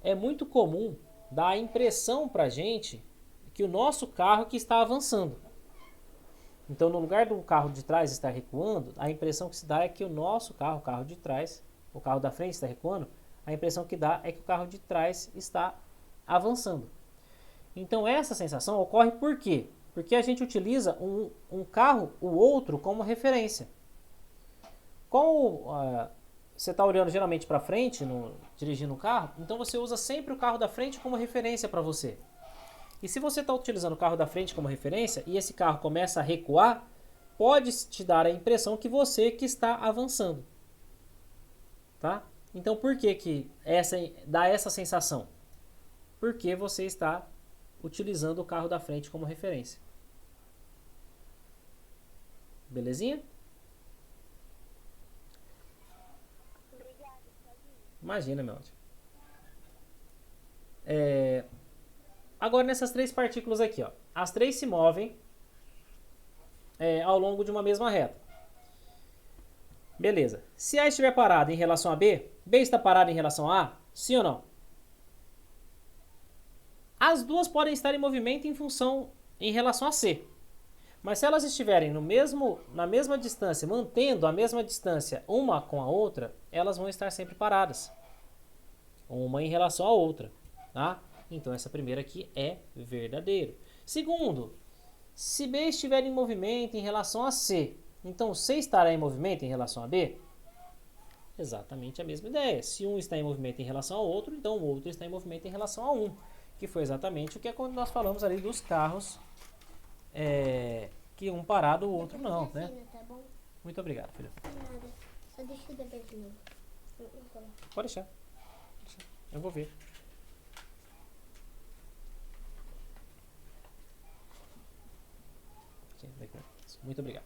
é muito comum dar a impressão pra gente que o nosso carro que está avançando. Então, no lugar do carro de trás estar recuando, a impressão que se dá é que o nosso carro, o carro de trás, o carro da frente está recuando, a impressão que dá é que o carro de trás está avançando. Então essa sensação ocorre por quê? Porque a gente utiliza um carro, o outro, como referência. Como você está olhando geralmente para frente, dirigindo o carro, então você usa sempre o carro da frente como referência para você. E se você está utilizando o carro da frente como referência e esse carro começa a recuar, pode te dar a impressão que você que está avançando. Tá? Então por que dá essa sensação? Porque você está utilizando o carro da frente como referência. Belezinha? Imagina, meu ótimo. Agora nessas 3 partículas aqui, ó, as 3 se movem ao longo de uma mesma reta. Beleza. Se A estiver parada em relação a B, B está parada em relação a A? Sim ou não? As duas podem estar em movimento em relação a C. Mas se elas estiverem na mesma distância, mantendo a mesma distância uma com a outra, elas vão estar sempre paradas. Uma em relação à outra. Tá? Então essa primeira aqui é verdadeiro. Segundo, se B estiver em movimento em relação a C, então C estará em movimento em relação a B? Exatamente a mesma ideia. Se um está em movimento em relação ao outro, então o outro está em movimento em relação a um. Que foi exatamente o que é quando nós falamos ali dos carros, que um parado, o outro não, né? Tá bom? Muito obrigado, filho. Nada. Só deixa eu beber de novo. Pode deixar. Eu vou ver. Muito obrigado.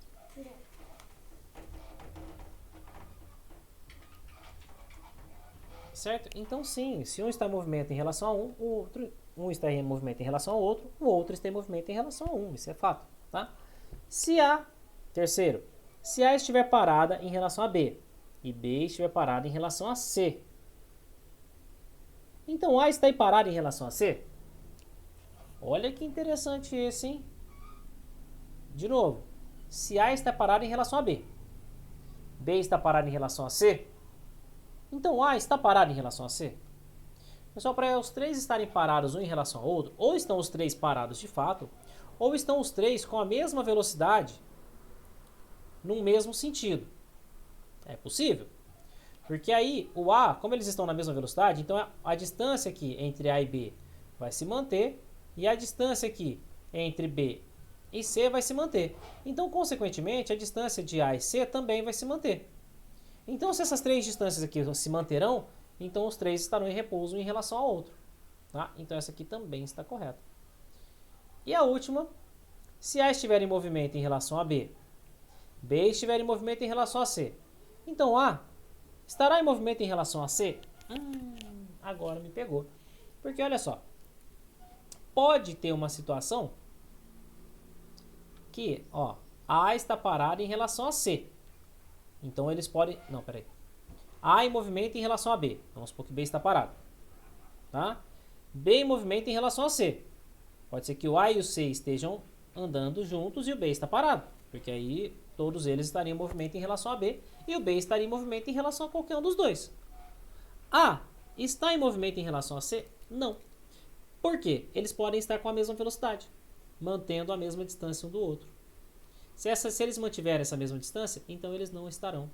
Certo? Então sim, se um está em movimento em relação a um está em movimento em relação ao outro, o outro está em movimento em relação a um. Isso é fato. Tá? Terceiro, se A estiver parada em relação a B e B estiver parada em relação a C, então A está parada em relação a C? Olha que interessante esse, hein? De novo, se A está parada em relação a B, B está parada em relação a C, então A está parado em relação a C? Pessoal, para os 3 estarem parados um em relação ao outro, ou estão os 3 parados de fato, ou estão os 3 com a mesma velocidade, no mesmo sentido. É possível. Porque aí o A, como eles estão na mesma velocidade, então a distância aqui entre A e B vai se manter, e a distância aqui entre B e C vai se manter. Então, consequentemente, a distância de A e C também vai se manter. Então, se essas 3 distâncias aqui se manterão, então os 3 estarão em repouso em relação ao outro. Tá? Então, essa aqui também está correta. E a última, se A estiver em movimento em relação a B, B estiver em movimento em relação a C, então A estará em movimento em relação a C? Agora me pegou. Porque olha só, pode ter uma situação que, ó, A está parado em relação a C. Então eles podem... Não, peraí. A em movimento em relação a B. Vamos supor que B está parado. Tá? B em movimento em relação a C. Pode ser que o A e o C estejam andando juntos e o B está parado. Porque aí todos eles estariam em movimento em relação a B e o B estaria em movimento em relação a qualquer um dos dois. A está em movimento em relação a C? Não. Por quê? Eles podem estar com a mesma velocidade, mantendo a mesma distância um do outro. Se eles mantiverem essa mesma distância, então eles não estarão.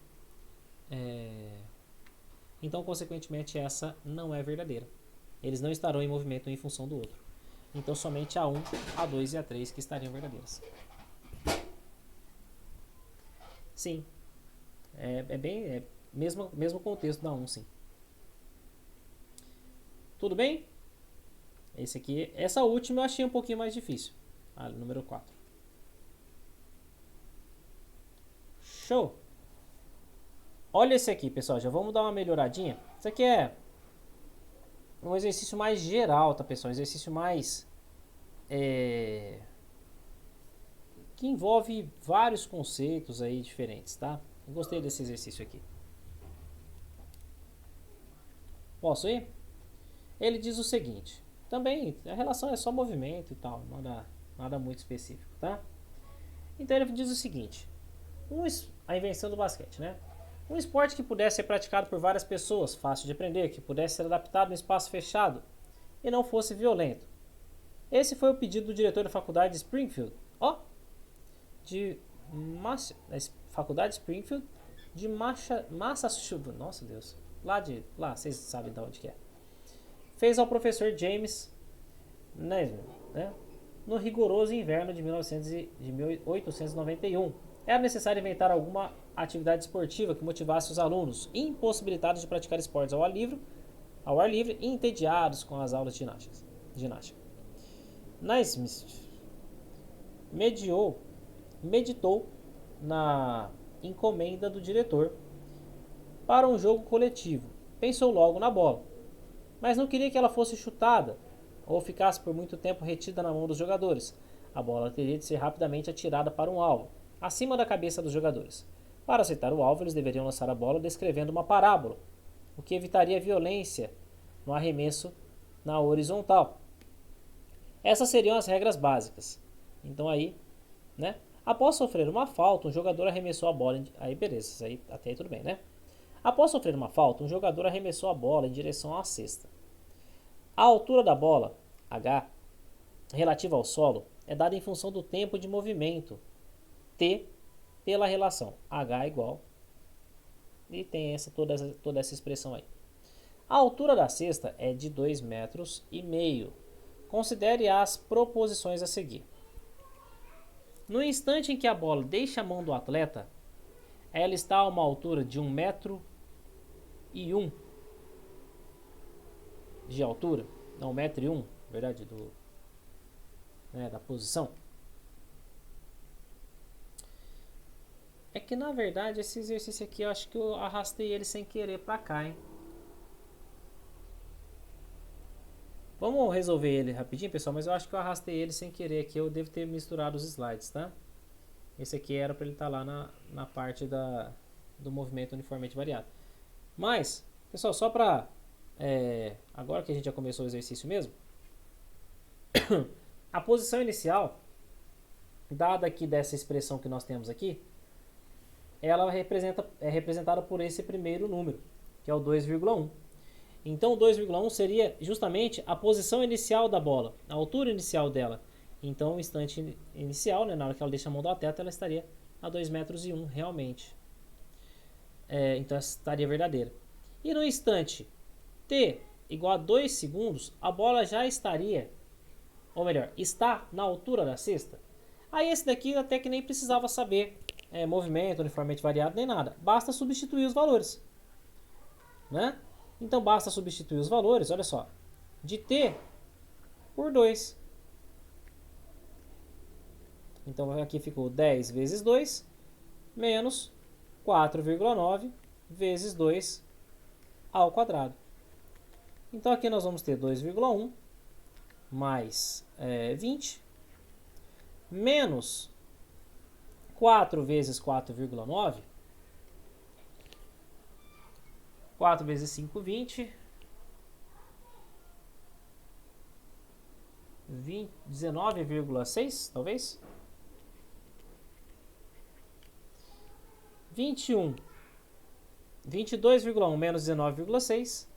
Então, consequentemente, essa não é verdadeira. Eles não estarão em movimento em função do outro. Então, somente a 1, a 2 e a 3 que estariam verdadeiras. Sim. Mesmo contexto da 1, sim. Tudo bem? Essa última eu achei um pouquinho mais difícil. Número 4. Show! Olha esse aqui, pessoal. Já vamos dar uma melhoradinha. Isso aqui é um exercício mais geral, tá, pessoal? Um exercício mais... que envolve vários conceitos aí diferentes, tá? Eu gostei desse exercício aqui. Posso ir? Ele diz o seguinte. Também, a relação é só movimento e tal. Nada muito específico, tá? Então ele diz o seguinte. A invenção do basquete, né? Um esporte que pudesse ser praticado por várias pessoas, fácil de aprender, que pudesse ser adaptado em espaço fechado e não fosse violento. Esse foi o pedido do diretor da faculdade de Springfield. Faculdade de Springfield de Massachusetts. Nossa Deus. Lá, vocês sabem de onde que é. Fez ao professor James Nesmith, né? No rigoroso inverno de 1891. Era necessário inventar alguma atividade esportiva que motivasse os alunos impossibilitados de praticar esportes ao ar livre e entediados com as aulas de ginástica. Naismith meditou na encomenda do diretor para um jogo coletivo. Pensou logo na bola, mas não queria que ela fosse chutada ou ficasse por muito tempo retida na mão dos jogadores. A bola teria de ser rapidamente atirada para um alvo, acima da cabeça dos jogadores. Para acertar o alvo, eles deveriam lançar a bola descrevendo uma parábola, o que evitaria violência no arremesso na horizontal. Essas seriam as regras básicas. Então aí, né? Após sofrer uma falta, um jogador arremessou a bola. Aí beleza, até aí tudo bem, né? Após sofrer uma falta, um jogador arremessou a bola em direção à cesta. A altura da bola, H, relativa ao solo, é dada em função do tempo de movimento, T, pela relação H igual, e tem toda essa expressão aí. A altura da cesta é de 2,5 metros. Considere as proposições a seguir. No instante em que a bola deixa a mão do atleta, ela está a uma altura de 1,1 metro de altura. Não, 1,1 m, verdade, da posição. É que na verdade esse exercício aqui eu acho que eu arrastei ele sem querer pra cá, hein? Vamos resolver ele rapidinho, pessoal, mas eu acho que eu arrastei ele sem querer aqui. Eu devo ter misturado os slides, tá? Esse aqui era para ele estar lá na parte do movimento uniformemente variado. Mas, pessoal, só para... agora que a gente já começou o exercício mesmo, a posição inicial, dada aqui dessa expressão que nós temos aqui, ela é representada por esse primeiro número, que é o 2,1. Então o 2,1 seria justamente a posição inicial da bola, a altura inicial dela. Então o instante inicial, né, na hora que ela deixa a mão do atleta, ela estaria a 2,1 metros realmente. Então essa estaria verdadeira. E no instante t igual a 2 segundos, a bola já estaria, ou melhor, está na altura da cesta. Aí esse daqui até que nem precisava saber movimento uniformemente variado nem nada. Basta substituir os valores, né? Então basta substituir os valores, olha só, de t por 2. Então aqui ficou 10 vezes 2 menos 4,9 vezes 2 ao quadrado. Então aqui nós vamos ter 2,1 mais 20, menos 4 vezes 4,9, 4 vezes 5, 20, 19,6, talvez? 22,1 menos 19,6.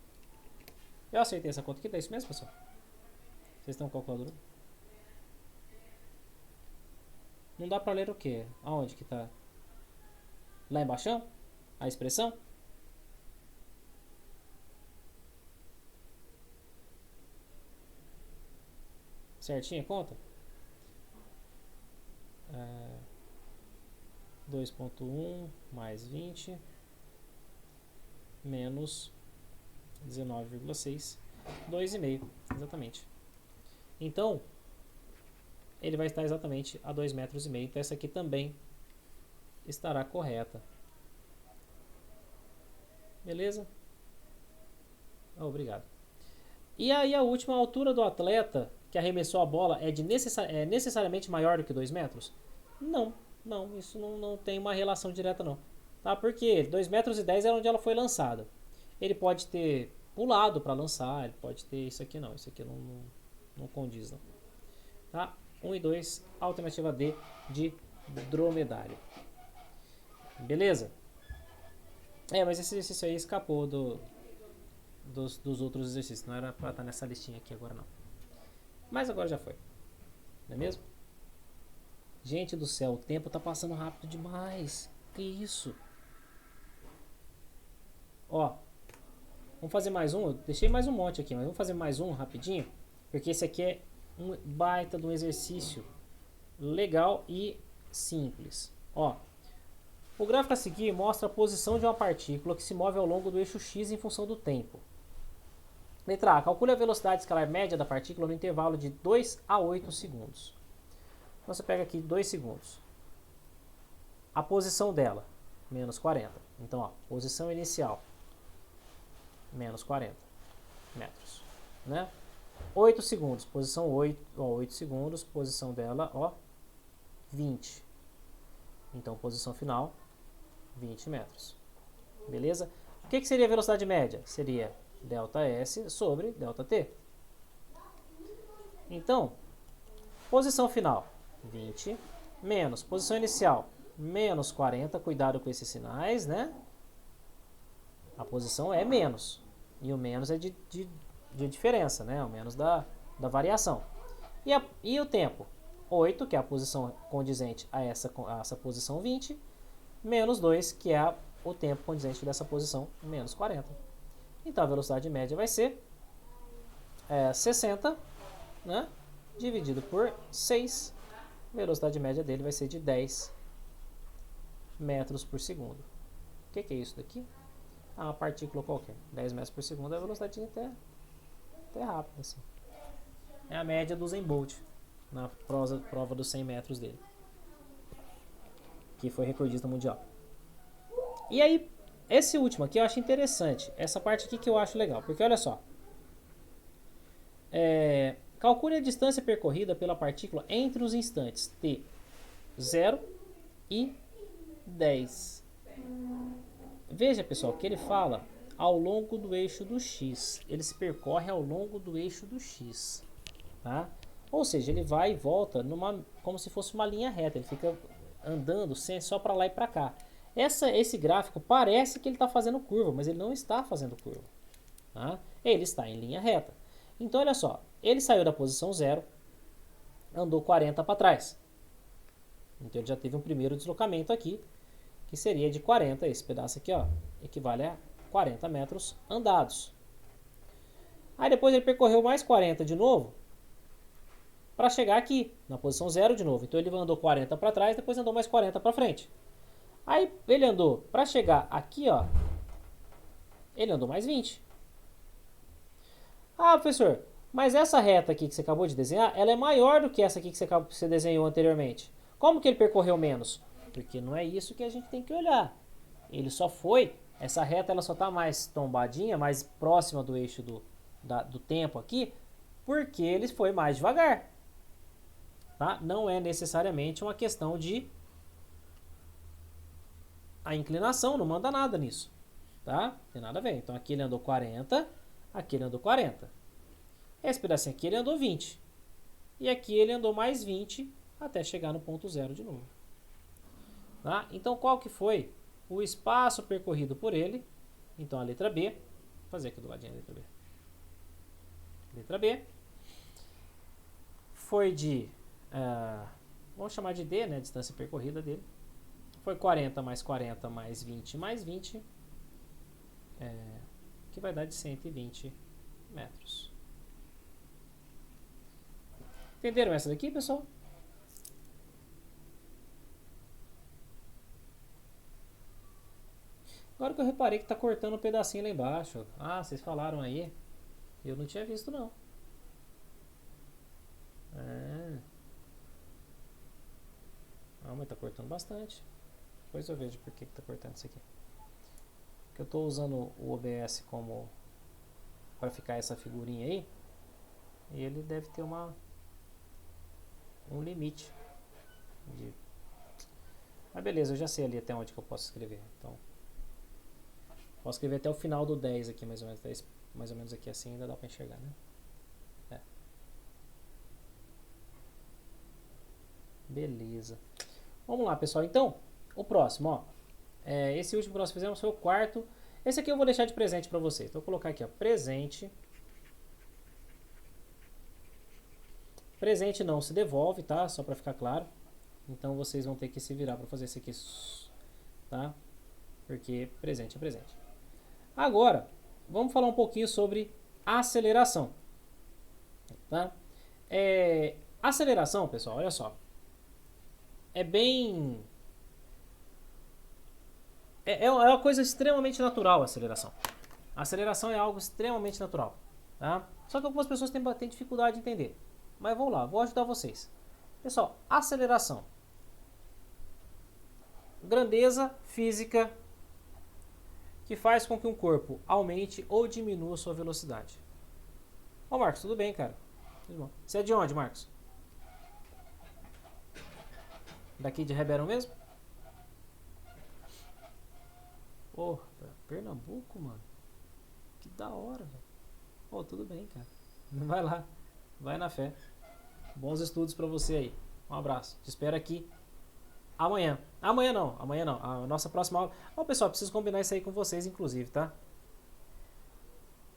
Eu acertei essa conta aqui, tá isso mesmo, pessoal? Vocês estão calculando? Não dá pra ler o quê? Aonde que tá? Lá embaixo? A expressão? Certinho a conta? 2,1 mais 20 menos 19,6, 2,5, exatamente. Então, ele vai estar exatamente a 2,5 metros. Então, essa aqui também estará correta. Beleza? Obrigado. E aí, a última altura do atleta que arremessou a bola é necessariamente maior do que 2 metros? Não, isso não tem uma relação direta não. Tá? Porque 2,10 metros é onde ela foi lançada. Ele pode ter pulado para lançar, ele pode ter isso aqui não. Isso aqui não condiz não. Tá? 1 e 2, alternativa D de dromedário. Beleza? Mas esse exercício aí escapou dos outros exercícios. Não era para estar nessa listinha aqui agora não. Mas agora já foi. Não é mesmo? Gente do céu, o tempo tá passando rápido demais. Que isso? Ó, vamos fazer mais um. Eu deixei mais um monte aqui, mas vamos fazer mais um rapidinho. Porque esse aqui é um baita de um exercício legal e simples. Ó, o gráfico a seguir mostra a posição de uma partícula que se move ao longo do eixo X em função do tempo. Letra A. Calcule a velocidade escalar média da partícula no intervalo de 2 a 8 segundos. Então você pega aqui 2 segundos. A posição dela, menos 40. Então, ó, posição inicial, menos 40 metros. Né? 8 segundos, posição 8, ó, 8 segundos, posição dela, ó, 20. Então, posição final, 20 metros. Beleza? O que seria a velocidade média? Seria ΔS sobre ΔT. Então, posição final, 20, menos posição inicial, menos 40. Cuidado com esses sinais, né? A posição é menos. E o menos é de diferença, né? O menos da variação. E o tempo? 8, que é a posição condizente a essa posição 20, menos 2, que é o tempo condizente dessa posição menos 40. Então, a velocidade média vai ser 60, né, dividido por 6. A velocidade média dele vai ser de 10 metros por segundo. O que é isso daqui? Uma partícula qualquer. 10 metros por segundo é a velocidade até rápida. Assim. É a média do Usain Bolt na prova dos 100 metros dele, que foi recordista mundial. E aí, esse último aqui eu acho interessante. Essa parte aqui que eu acho legal. Porque olha só. Calcule a distância percorrida pela partícula entre os instantes t 0 e 10. Veja, pessoal, que ele fala ao longo do eixo do x. Ele se percorre ao longo do eixo do x. Tá? Ou seja, ele vai e volta como se fosse uma linha reta. Ele fica andando só para lá e para cá. Esse gráfico parece que ele está fazendo curva, mas ele não está fazendo curva. Tá? Ele está em linha reta. Então, olha só. Ele saiu da posição 0, andou 40 para trás. Então, ele já teve um primeiro deslocamento aqui, que seria de 40. Esse pedaço aqui, ó, equivale a 40 metros andados. Aí, depois ele percorreu mais 40 de novo, para chegar aqui, na posição 0 de novo. Então, ele andou 40 para trás, depois andou mais 40 para frente. Aí ele andou, para chegar aqui, ó, ele andou mais 20. Ah, professor, mas essa reta aqui que você acabou de desenhar, ela é maior do que essa aqui que você desenhou anteriormente. Como que ele percorreu menos? Porque não é isso que a gente tem que olhar. Ele só foi, essa reta ela só está mais tombadinha, mais próxima do eixo do tempo aqui, porque ele foi mais devagar. Tá? Não é necessariamente uma questão de a inclinação, não manda nada nisso. Tá? Tem nada a ver. Então aqui ele andou 40, aqui ele andou 40. Esse pedacinho aqui ele andou 20. E aqui ele andou mais 20 até chegar no ponto zero de novo. Tá? Então qual que foi o espaço percorrido por ele? Então a letra B, vou fazer aqui do ladinho a letra B. Letra B foi de, vamos chamar de D, né, a distância percorrida dele. Foi 40 mais 40 mais 20 mais 20, que vai dar de 120 metros. Entenderam essa daqui, pessoal? Agora que eu reparei que está cortando um pedacinho lá embaixo. Ah, vocês falaram aí. Eu não tinha visto, não. Ah, mas está cortando bastante. Depois eu vejo por que está cortando isso aqui. Porque eu estou usando o OBS como para ficar essa figurinha aí. E ele deve ter um limite. Mas beleza, eu já sei ali até onde que eu posso escrever. Então, posso escrever até o final do 10 aqui, mais ou menos. Mais ou menos aqui assim ainda dá para enxergar, né? Beleza. Vamos lá, pessoal. Então, o próximo, ó. Esse último que nós fizemos foi o quarto. Esse aqui eu vou deixar de presente para vocês. Então, eu vou colocar aqui, ó. Presente. Presente não se devolve, tá? Só para ficar claro. Então, vocês vão ter que se virar para fazer esse aqui, tá? Porque presente é presente. Agora, vamos falar um pouquinho sobre aceleração. Tá? Aceleração, pessoal, olha só. É uma coisa extremamente natural a aceleração. A aceleração é algo extremamente natural. Tá? Só que algumas pessoas têm dificuldade de entender. Mas vamos lá, vou ajudar vocês. Pessoal, aceleração. Grandeza física que faz com que um corpo aumente ou diminua sua velocidade. Ó, Marcos, tudo bem, cara? Tudo bom. Você é de onde, Marcos? Daqui de Ribeirão mesmo? Pô, Pernambuco, mano. Que da hora, velho. Pô, tudo bem, cara. Vai lá. Vai na fé. Bons estudos pra você aí. Um abraço. Te espero aqui amanhã. Amanhã não. A nossa próxima aula. Ó, pessoal, preciso combinar isso aí com vocês, inclusive, tá?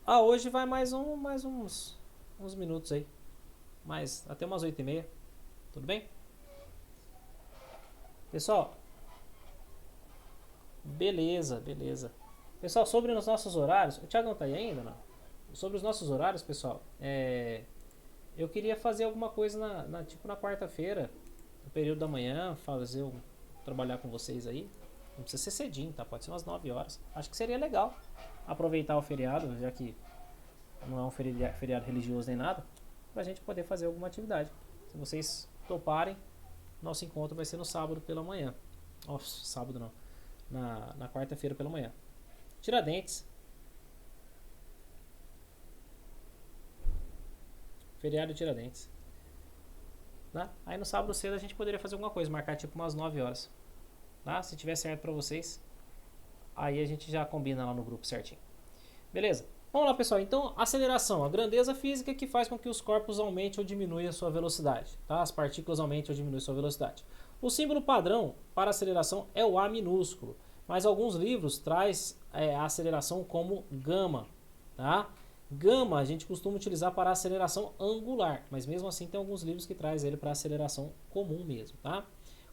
Hoje vai mais uns minutos aí. Mais até umas 8h30. Tudo bem? Pessoal, beleza. Pessoal, sobre os nossos horários, o Thiago não tá aí ainda, não? Sobre os nossos horários, pessoal, eu queria fazer alguma coisa tipo na quarta-feira, no período da manhã, trabalhar com vocês aí. Não precisa ser cedinho, tá? Pode ser umas 9 horas. Acho que seria legal aproveitar o feriado, já que não é um feriado religioso nem nada, pra gente poder fazer alguma atividade. Se vocês toparem, nosso encontro vai ser no sábado pela manhã. Nossa, sábado não. Na quarta-feira pela manhã. Tiradentes. Feriado Tiradentes. Tá? Aí no sábado cedo a gente poderia fazer alguma coisa. Marcar tipo umas 9 horas. Tá? Se tiver certo pra vocês. Aí a gente já combina lá no grupo certinho. Beleza? Vamos lá, pessoal. Então, aceleração. A grandeza física que faz com que os corpos aumentem ou diminuam a sua velocidade. Tá? As partículas aumentem ou diminuem a sua velocidade. O símbolo padrão para aceleração é o A minúsculo. Mas alguns livros traz a aceleração como gama. Tá? Gama a gente costuma utilizar para aceleração angular. Mas mesmo assim tem alguns livros que traz ele para aceleração comum mesmo. Tá?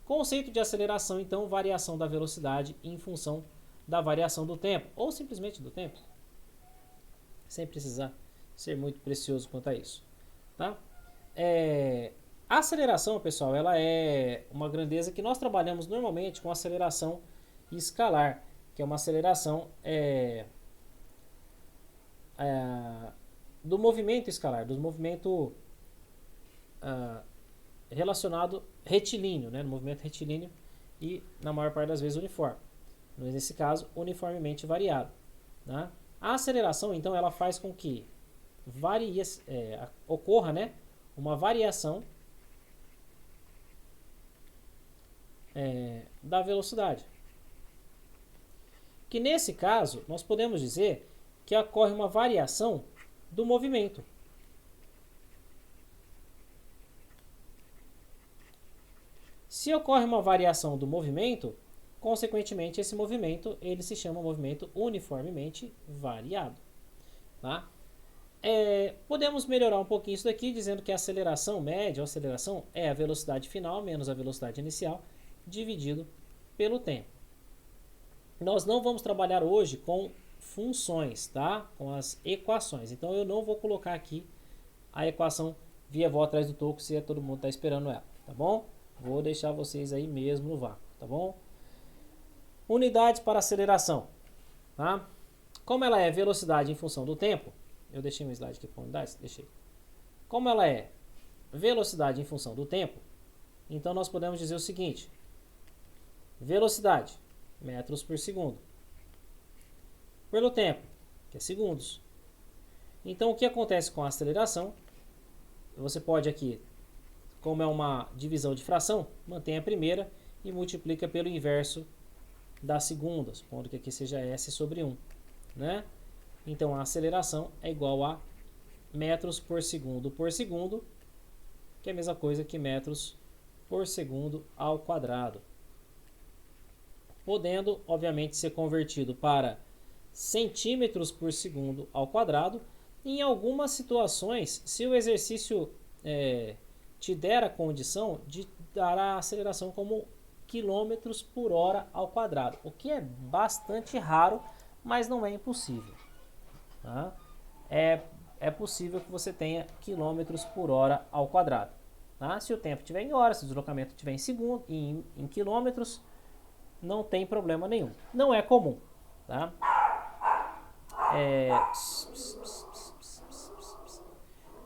Conceito de aceleração, então, variação da velocidade em função da variação do tempo. Ou simplesmente do tempo. Sem precisar ser muito precioso quanto a isso. Tá? A aceleração, pessoal, ela é uma grandeza que nós trabalhamos normalmente com aceleração escalar, que é uma aceleração do movimento escalar, do movimento relacionado retilíneo, né? No movimento retilíneo e, na maior parte das vezes, uniforme. Nesse caso, uniformemente variado. Tá? A aceleração, então, ela faz com que ocorra, né, uma variação da velocidade. Que nesse caso, nós podemos dizer que ocorre uma variação do movimento. Se ocorre uma variação do movimento, consequentemente, esse movimento ele se chama movimento uniformemente variado. Tá? Podemos melhorar um pouquinho isso daqui, dizendo que a aceleração média, ou aceleração, é a velocidade final menos a velocidade inicial, dividido pelo tempo. Nós não vamos trabalhar hoje com funções, tá? Com as equações. Então, eu não vou colocar aqui a equação via vó atrás do toco se todo mundo está esperando ela, tá bom? Vou deixar vocês aí mesmo no vácuo, tá bom? Unidades para aceleração, tá? Como ela é velocidade em função do tempo, eu deixei um slide aqui com unidades, deixei. Como ela é velocidade em função do tempo, então nós podemos dizer o seguinte: velocidade, metros por segundo, pelo tempo, que é segundos. Então, o que acontece com a aceleração? Você pode aqui, como é uma divisão de fração, mantém a primeira e multiplica pelo inverso da segunda, supondo que aqui seja S sobre 1. Né? Então, a aceleração é igual a metros por segundo, que é a mesma coisa que metros por segundo ao quadrado. Podendo, obviamente, ser convertido para centímetros por segundo ao quadrado. Em algumas situações, se o exercício te der a condição de dar a aceleração como quilômetros por hora ao quadrado, o que é bastante raro, mas não é impossível. Tá? É possível que você tenha quilômetros por hora ao quadrado. Tá? Se o tempo estiver em horas, se o deslocamento estiver em quilômetros, não tem problema nenhum. Não é comum. Tá?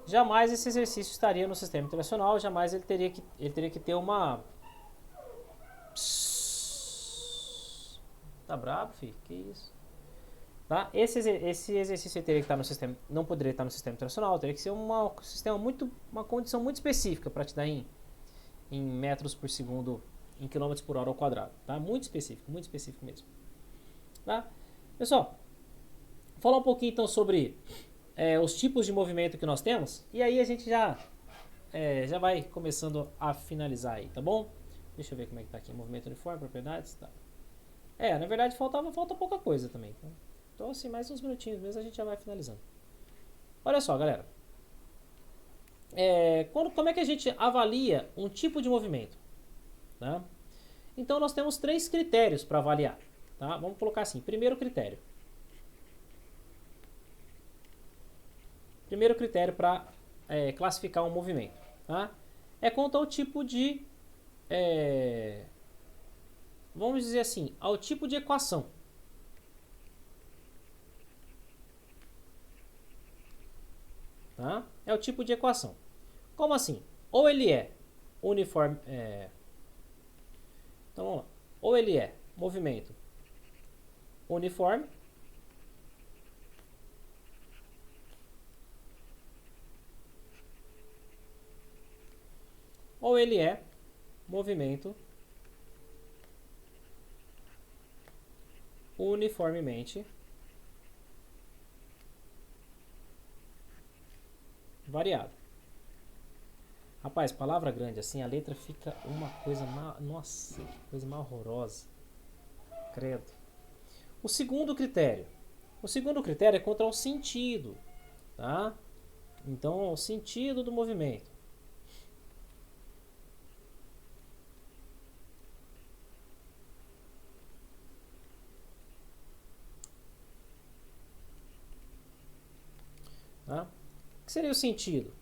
Jamais esse exercício estaria no sistema internacional, jamais ele teria que ter uma... Tá bravo, filho? Que isso? Tá? Esse exercício teria que estar no sistema, não poderia estar no sistema internacional, teria que ser uma condição muito específica para te dar em metros por segundo, em quilômetros por hora ao quadrado. Tá? Muito específico mesmo. Tá? Pessoal, falar um pouquinho então sobre os tipos de movimento que nós temos, e aí a gente já vai começando a finalizar aí, tá bom? Deixa eu ver como é que tá aqui, movimento uniforme, propriedades, tá. Na verdade falta pouca coisa também, tá? Então assim, mais uns minutinhos mesmo a gente já vai finalizando. Olha só, galera, como é que a gente avalia um tipo de movimento? Tá? Então nós temos 3 critérios para avaliar, tá? Vamos colocar assim, primeiro critério para classificar um movimento, tá? É quanto ao tipo de, vamos dizer assim, ao tipo de equação. Tá? É o tipo de equação. Como assim? Ou ele é uniforme, então vamos lá. Ou ele é movimento uniforme, ou ele é movimento uniformemente variado. Rapaz, palavra grande assim, a letra fica uma coisa nossa, que coisa mais horrorosa. Credo. O segundo critério é quanto ao sentido, tá? Então, o sentido do movimento. Tá? O que seria o sentido?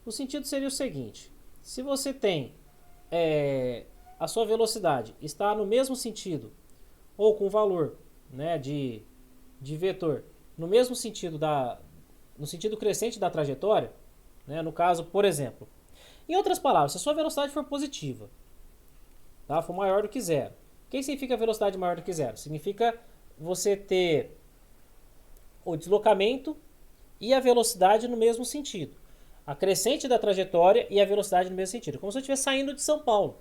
O sentido seria o seguinte: se você tem a sua velocidade está no mesmo sentido, ou com valor, né, de vetor, no mesmo sentido no sentido crescente da trajetória, né, no caso, por exemplo, em outras palavras, se a sua velocidade for positiva, tá, for maior do que zero, o que significa velocidade maior do que zero? Significa você ter o deslocamento e a velocidade no mesmo sentido. A crescente da trajetória e a velocidade no mesmo sentido. Como se eu estivesse saindo de São Paulo.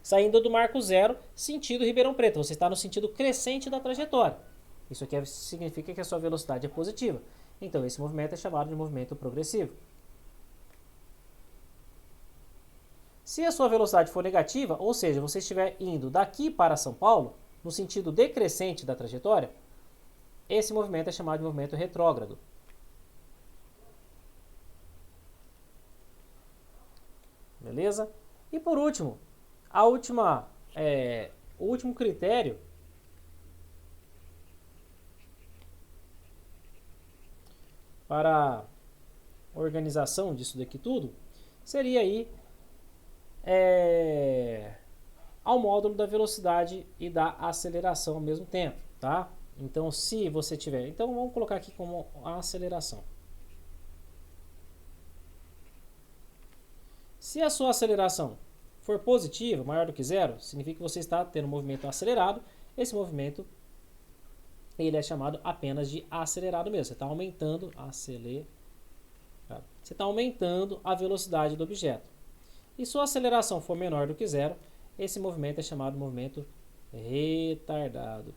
Saindo do Marco Zero, sentido Ribeirão Preto. Você está no sentido crescente da trajetória. Isso aqui significa que a sua velocidade é positiva. Então, esse movimento é chamado de movimento progressivo. Se a sua velocidade for negativa, ou seja, você estiver indo daqui para São Paulo, no sentido decrescente da trajetória, esse movimento é chamado de movimento retrógrado. Beleza? E por último, o último critério para organização disso daqui tudo seria aí ao módulo da velocidade e da aceleração ao mesmo tempo, tá? Então, se você tiver... Então, vamos colocar aqui como a aceleração. Se a sua aceleração for positiva, maior do que zero, significa que você está tendo um movimento acelerado. Esse movimento ele é chamado apenas de acelerado mesmo. Você está aumentando, Você está aumentando a velocidade do objeto. E sua aceleração for menor do que zero, esse movimento é chamado de movimento retardado.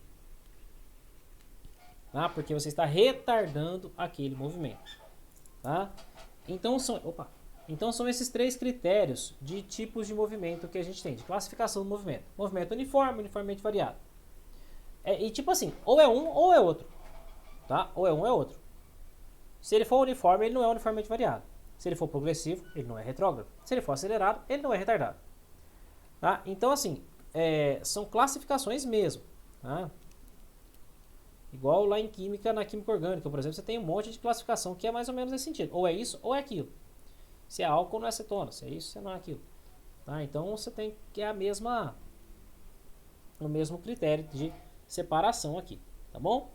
Tá? Porque você está retardando aquele movimento. Tá? Então são esses três critérios de tipos de movimento que a gente tem, de classificação do movimento. Movimento uniforme, uniformemente variado. E tipo assim, ou é um ou é outro. Tá? Ou é um ou é outro. Se ele for uniforme, ele não é uniformemente variado. Se ele for progressivo, ele não é retrógrado. Se ele for acelerado, ele não é retardado. Tá? Então assim, são classificações mesmo. Tá? Igual lá em química, na química orgânica, por exemplo, você tem um monte de classificação que é mais ou menos nesse sentido. Ou é isso ou é aquilo. Se é álcool, não é acetona. Se é isso, se não é aquilo. Tá? Então você tem que o mesmo critério de separação aqui. Tá bom?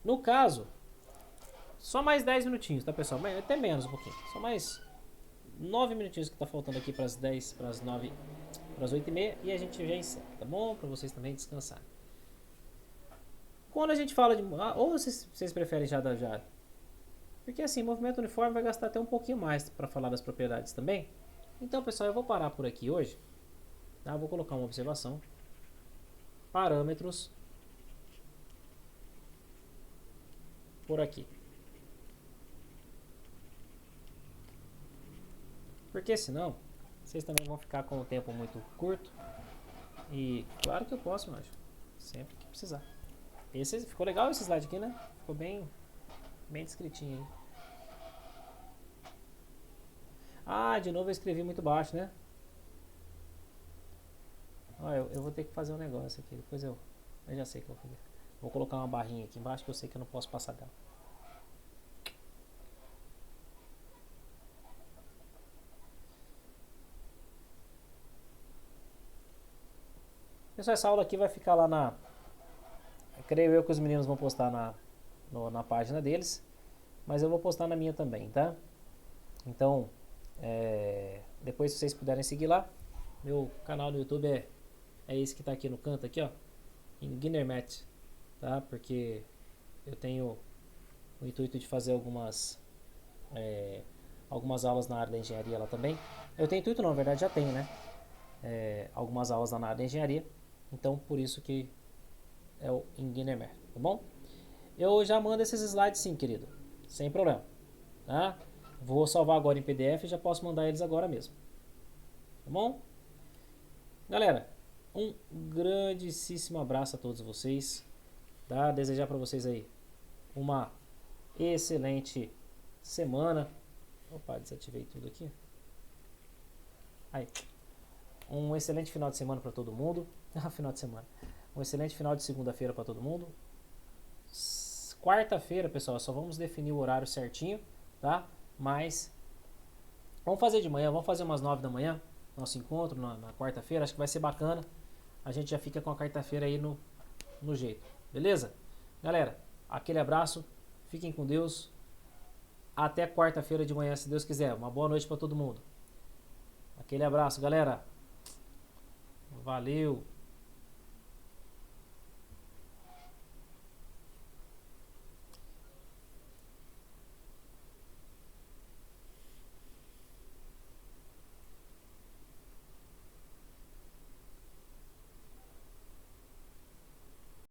No caso, só mais 10 minutinhos, tá, pessoal? Até menos um pouquinho. Só mais 9 minutinhos que tá faltando aqui para as 10, para as 9, para as 8h30 e a gente já encerra, tá bom? Para vocês também descansarem. Quando a gente fala de... ou vocês preferem já. Porque assim, movimento uniforme vai gastar até um pouquinho mais para falar das propriedades também. Então, pessoal, eu vou parar por aqui hoje. Tá? Vou colocar uma observação. Parâmetros. Por aqui. Porque senão, vocês também vão ficar com o tempo muito curto. E claro que eu posso, mas sempre que precisar. Ficou legal esse slide aqui, né? Ficou bem descritinho aí. Ah, de novo eu escrevi muito baixo, né? Olha, eu vou ter que fazer um negócio aqui. Depois eu já sei o que eu vou fazer. Vou colocar uma barrinha aqui embaixo que eu sei que eu não posso passar dela. Pessoal, essa aula aqui vai ficar lá na... Creio eu que os meninos vão postar na página deles. Mas eu vou postar na minha também, tá? Então, depois se vocês puderem seguir lá. Meu canal no YouTube é esse que tá aqui no canto, aqui, ó. Engineermat, tá? Porque eu tenho o intuito de fazer algumas aulas na área da engenharia lá também. Eu tenho intuito não, na verdade já tenho, né? Algumas aulas na área da engenharia. Então, por isso que é o Engineermat, tá bom? Eu já mando esses slides sim, querido. Sem problema, tá? Vou salvar agora em PDF e já posso mandar eles agora mesmo. Tá bom? Galera, um grandíssimo abraço a todos vocês. Tá? Desejar para vocês aí uma excelente semana. Opa, desativei tudo aqui. Aí. Um excelente final de semana para todo mundo. Final de semana. Um excelente final de segunda-feira para todo mundo. Quarta-feira, pessoal, só vamos definir o horário certinho, tá? Mas vamos fazer de manhã, vamos fazer umas 9 da manhã, nosso encontro na quarta-feira, acho que vai ser bacana. A gente já fica com a quarta-feira aí no jeito, beleza? Galera, aquele abraço, fiquem com Deus. Até quarta-feira de manhã, se Deus quiser. Uma boa noite para todo mundo. Aquele abraço, galera. Valeu.